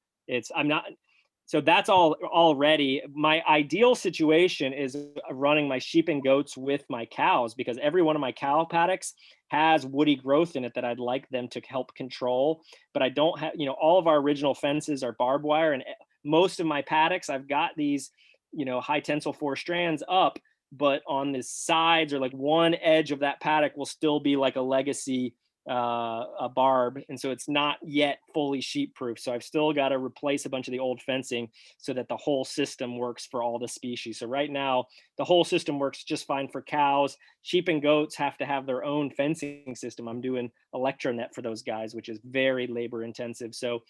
S4: so that's all already. My ideal situation is running my sheep and goats with my cows, because every one of my cow paddocks has woody growth in it that I'd like them to help control. But I don't have, all of our original fences are barbed wire, and most of my paddocks, I've got these, high tensile 4 strands up, but on the sides or like one edge of that paddock will still be like a legacy a barb, and so it's not yet fully sheep proof. So I've still got to replace a bunch of the old fencing so that the whole system works for all the species. So right now the whole system works just fine for cows. Sheep and goats have to have their own fencing system. I'm doing electronet for those guys, which is very labor intensive. So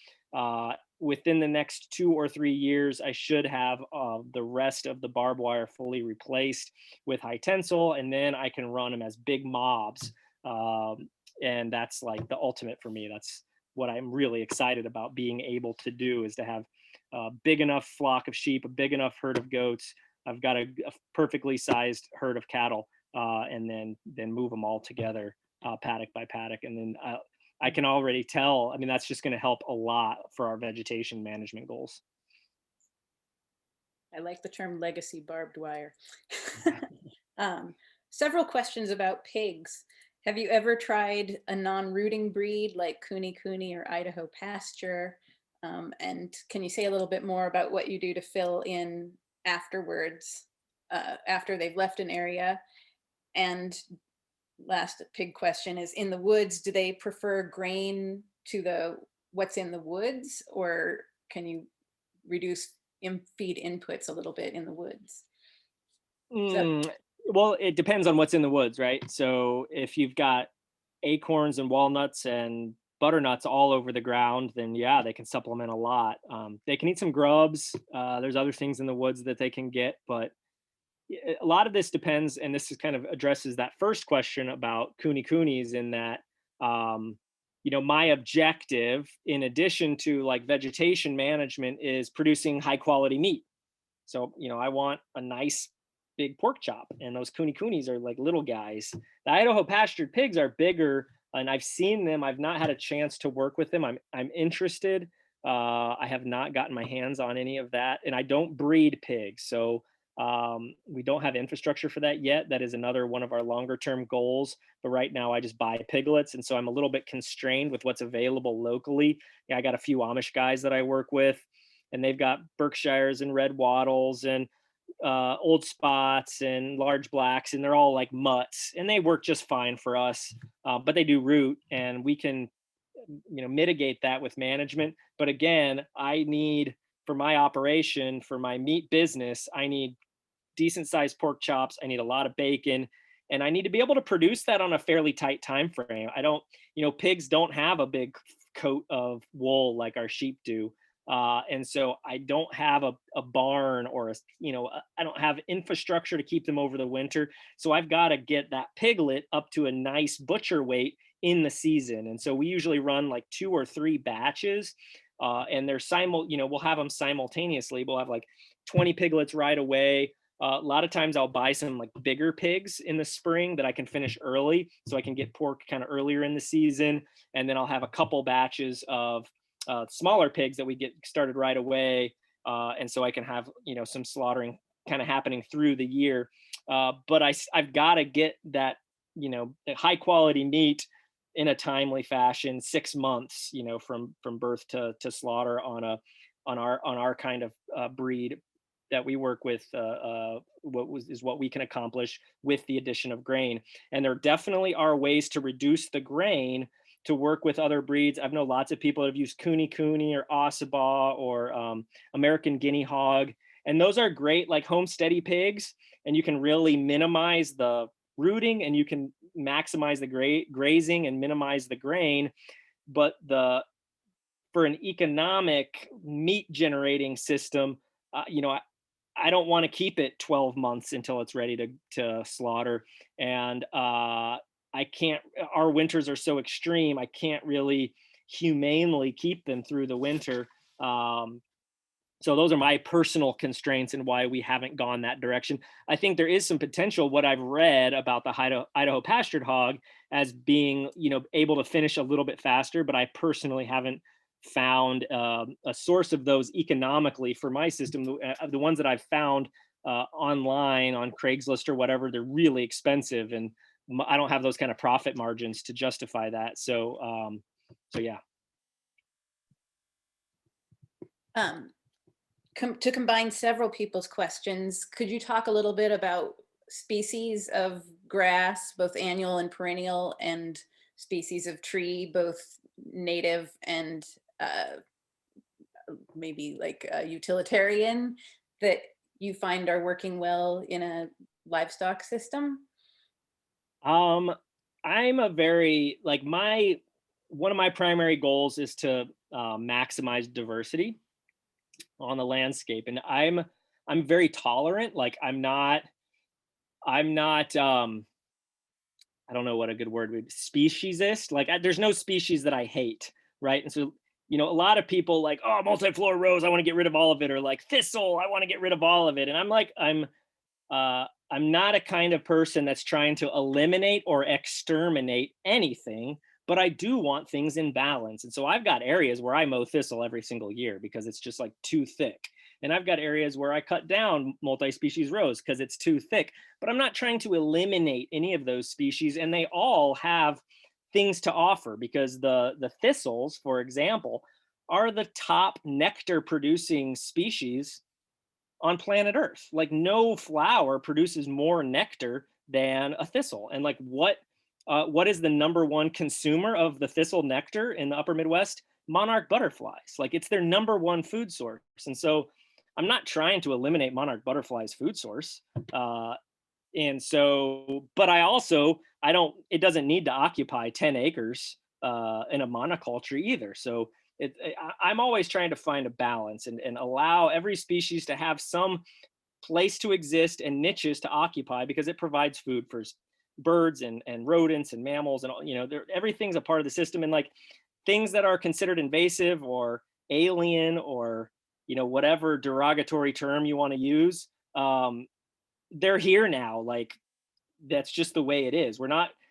S4: within the next 2 or 3 years, I should have the rest of the barbed wire fully replaced with high tensile, and then I can run them as big mobs. And that's like the ultimate for me. That's what I'm really excited about being able to do, is to have a big enough flock of sheep, a big enough herd of goats. I've got a perfectly sized herd of cattle, and then move them all together, paddock by paddock. And then I can already tell, that's just going to help a lot for our vegetation management goals.
S3: I like the term legacy barbed wire. Several questions about pigs. Have you ever tried a non-rooting breed like Kune or Idaho pasture? And can you say a little bit more about what you do to fill in afterwards, after they've left an area? And last pig question is, in the woods, do they prefer grain to what's in the woods, or can you reduce feed inputs a little bit in the woods?
S4: Well, it depends on what's in the woods, right? So if you've got acorns and walnuts and butternuts all over the ground, then yeah, they can supplement a lot. They can eat some grubs. There's other things in the woods that they can get, but a lot of this depends, and this is kind of addresses that first question about kunis, in that, my objective, in addition to like vegetation management, is producing high quality meat. So, I want a nice big pork chop, and those kunis are like little guys. The Idaho pastured pigs are bigger, and I've seen them. I've not had a chance to work with them. I'm interested. I have not gotten my hands on any of that, and I don't breed pigs. So We don't have infrastructure for that yet. That is another one of our longer term goals. But right now, I just buy piglets. And so I'm a little bit constrained with what's available locally. Yeah, I got a few Amish guys that I work with, and they've got Berkshires and red wattles and old spots and large blacks, and they're all like mutts, and they work just fine for us. But they do root, and we can, mitigate that with management. But again, I need, for my operation, for my meat business, I need decent sized pork chops. I need a lot of bacon, and I need to be able to produce that on a fairly tight time frame. I don't, pigs don't have a big coat of wool like our sheep do. And so I don't have a barn or I don't have infrastructure to keep them over the winter. So I've got to get that piglet up to a nice butcher weight in the season. And so we usually run like 2 or 3 batches, and they're we'll have them simultaneously. We'll have like 20 piglets right away. A lot of times I'll buy some like bigger pigs in the spring that I can finish early, so I can get pork kind of earlier in the season. And then I'll have a couple batches of smaller pigs that we get started right away. And so I can have, some slaughtering kind of happening through the year. But I've got to get that, high quality meat in a timely fashion, 6 months, from birth to slaughter on our kind of breed that we work with, what we can accomplish with the addition of grain. And there definitely are ways to reduce the grain to work with other breeds. I've known lots of people that have used Cooney or Ossabaw or American Guinea Hog, and those are great like homesteady pigs, and you can really minimize the rooting, and you can maximize the grazing and minimize the grain. But for an economic meat generating system, I don't want to keep it 12 months until it's ready to slaughter. And I can't, our winters are so extreme, I can't really humanely keep them through the winter. So those are my personal constraints and why we haven't gone that direction. I think there is some potential, what I've read about the Idaho pastured hog as being, able to finish a little bit faster, but I personally haven't found a source of those economically for my system. The ones that I've found online on Craigslist or whatever, they're really expensive, and I don't have those kind of profit margins to justify that. So yeah.
S3: To combine several people's questions, could you talk a little bit about species of grass, both annual and perennial, and species of tree, both native and maybe like utilitarian, that you find are working well in a livestock system?
S4: I'm a very one of my primary goals is to maximize diversity on the landscape, and I'm very tolerant. Like I'm not I don't know what a good word would be, speciesist. Like there's no species that I hate, right? And so, a lot of people like, oh, multiflora rose, I want to get rid of all of it, or like thistle, I want to get rid of all of it. And I'm like, I'm not a kind of person that's trying to eliminate or exterminate anything, but I do want things in balance. And so I've got areas where I mow thistle every single year because it's just like too thick. And I've got areas where I cut down multi-species rose because it's too thick. But I'm not trying to eliminate any of those species, and they all have things to offer, because the thistles, for example, are the top nectar producing species on planet Earth. Like no flower produces more nectar than a thistle. And like what is the number one consumer of the thistle nectar in the upper Midwest? Monarch butterflies. Like it's their number one food source. And so I'm not trying to eliminate monarch butterflies' food source. And so, but it doesn't need to occupy 10 acres in a monoculture either. So I'm always trying to find a balance and allow every species to have some place to exist and niches to occupy, because it provides food for birds and rodents and mammals, and everything's a part of the system. And like things that are considered invasive or alien or whatever derogatory term you want to use, they're here now. Like that's just the way it is.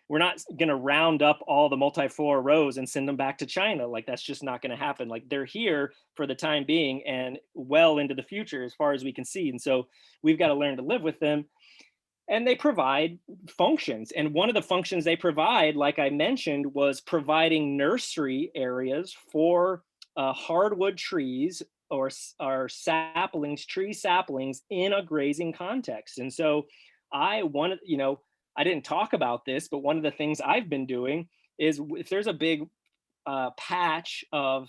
S4: we're not going to round up all the multiflora rose and send them back to China. Like, that's just not going to happen. Like, they're here for the time being and well into the future as far as we can see. And so we've got to learn to live with them. And they provide functions. And one of the functions they provide, like I mentioned, was providing nursery areas for hardwood trees or saplings, tree saplings in a grazing context. And so I wanted, I didn't talk about this, but one of the things I've been doing is if there's a big patch of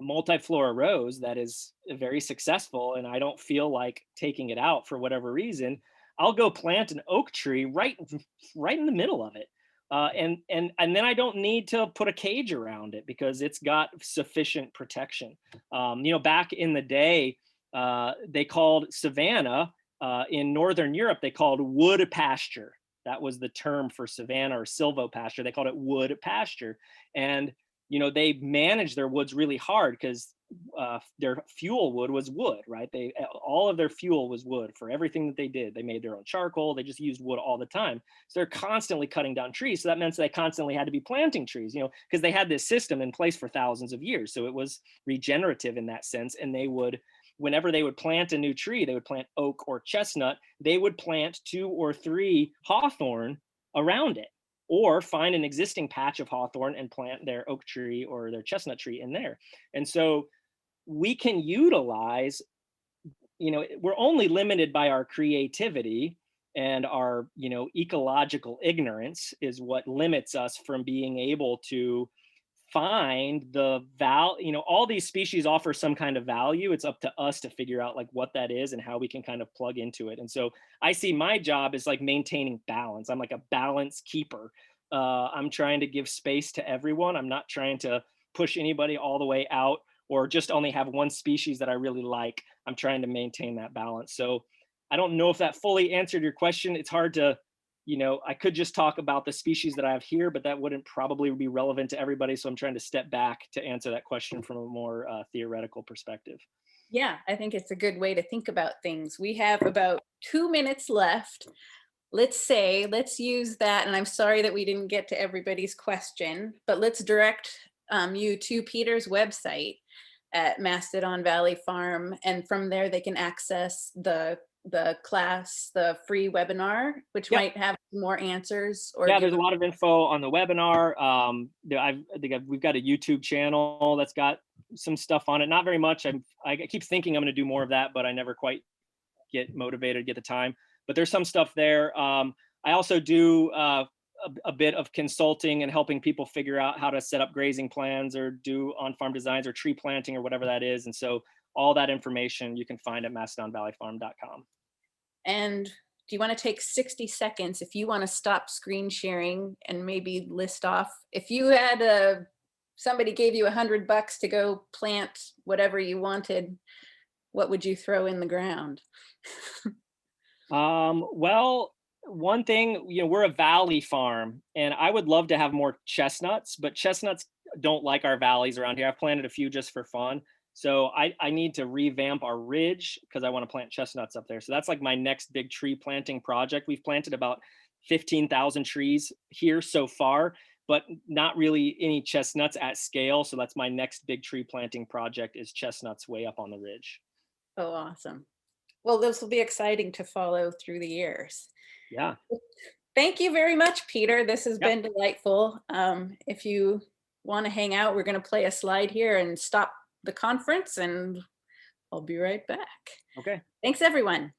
S4: multiflora rose that is very successful and I don't feel like taking it out for whatever reason, I'll go plant an oak tree right in the middle of it. And then I don't need to put a cage around it because it's got sufficient protection. Back in the day, they called Savannah in Northern Europe, they called wood pasture. That was the term for savanna or silvopasture. They called it wood pasture. And they managed their woods really hard because their fuel wood was wood, right? All of their fuel was wood for everything that they did. They made their own charcoal. They just used wood all the time. So they're constantly cutting down trees. So that meant they constantly had to be planting trees, because they had this system in place for thousands of years. So it was regenerative in that sense. And whenever they would plant a new tree, they would plant oak or chestnut, they would plant 2 or 3 hawthorn around it, or find an existing patch of hawthorn and plant their oak tree or their chestnut tree in there. And so we can utilize, we're only limited by our creativity, and our, ecological ignorance is what limits us from being able to find the value. All these species offer some kind of value. It's up to us to figure out like what that is and how we can kind of plug into it. And so I see my job as like maintaining balance. I'm like a balance keeper. I'm trying to give space to everyone. I'm not trying to push anybody all the way out or just only have one species that I really like. I'm trying to maintain that balance. So I don't know if that fully answered your question. It's hard to, I could just talk about the species that I have here, but that wouldn't probably be relevant to everybody. So I'm trying to step back to answer that question from a more theoretical perspective.
S3: Yeah, I think it's a good way to think about things. We have about 2 minutes left. Let's use that. And I'm sorry that we didn't get to everybody's question, but let's direct you to Peter's website at Mastodon Valley Farm. And from there, they can access the class, the free webinar, which might have more answers. Or
S4: there's a lot of info on the webinar. We've got a YouTube channel that's got some stuff on it. Not very much. I keep thinking I'm going to do more of that, but I never quite get motivated, get the time. But there's some stuff there. I also do a bit of consulting and helping people figure out how to set up grazing plans or do on-farm designs or tree planting or whatever that is. And so all that information you can find at mastodonvalleyfarm.com.
S3: And do you want to take 60 seconds if you want to stop screen sharing and maybe list off, if you had somebody gave you $100 to go plant whatever you wanted, what would you throw in the ground?
S4: Well, one thing, we're a valley farm and I would love to have more chestnuts, but chestnuts don't like our valleys around here. I've planted a few just for fun. So I need to revamp our ridge because I want to plant chestnuts up there. So that's like my next big tree planting project. We've planted about 15,000 trees here so far, but not really any chestnuts at scale. So that's my next big tree planting project, is chestnuts way up on the ridge.
S3: Oh, awesome. Well, this will be exciting to follow through the years.
S4: Yeah.
S3: Thank you very much, Peter. This has been delightful. If you want to hang out, we're going to play a slide here and stop the conference, and I'll be right back.
S4: Okay.
S3: Thanks, everyone.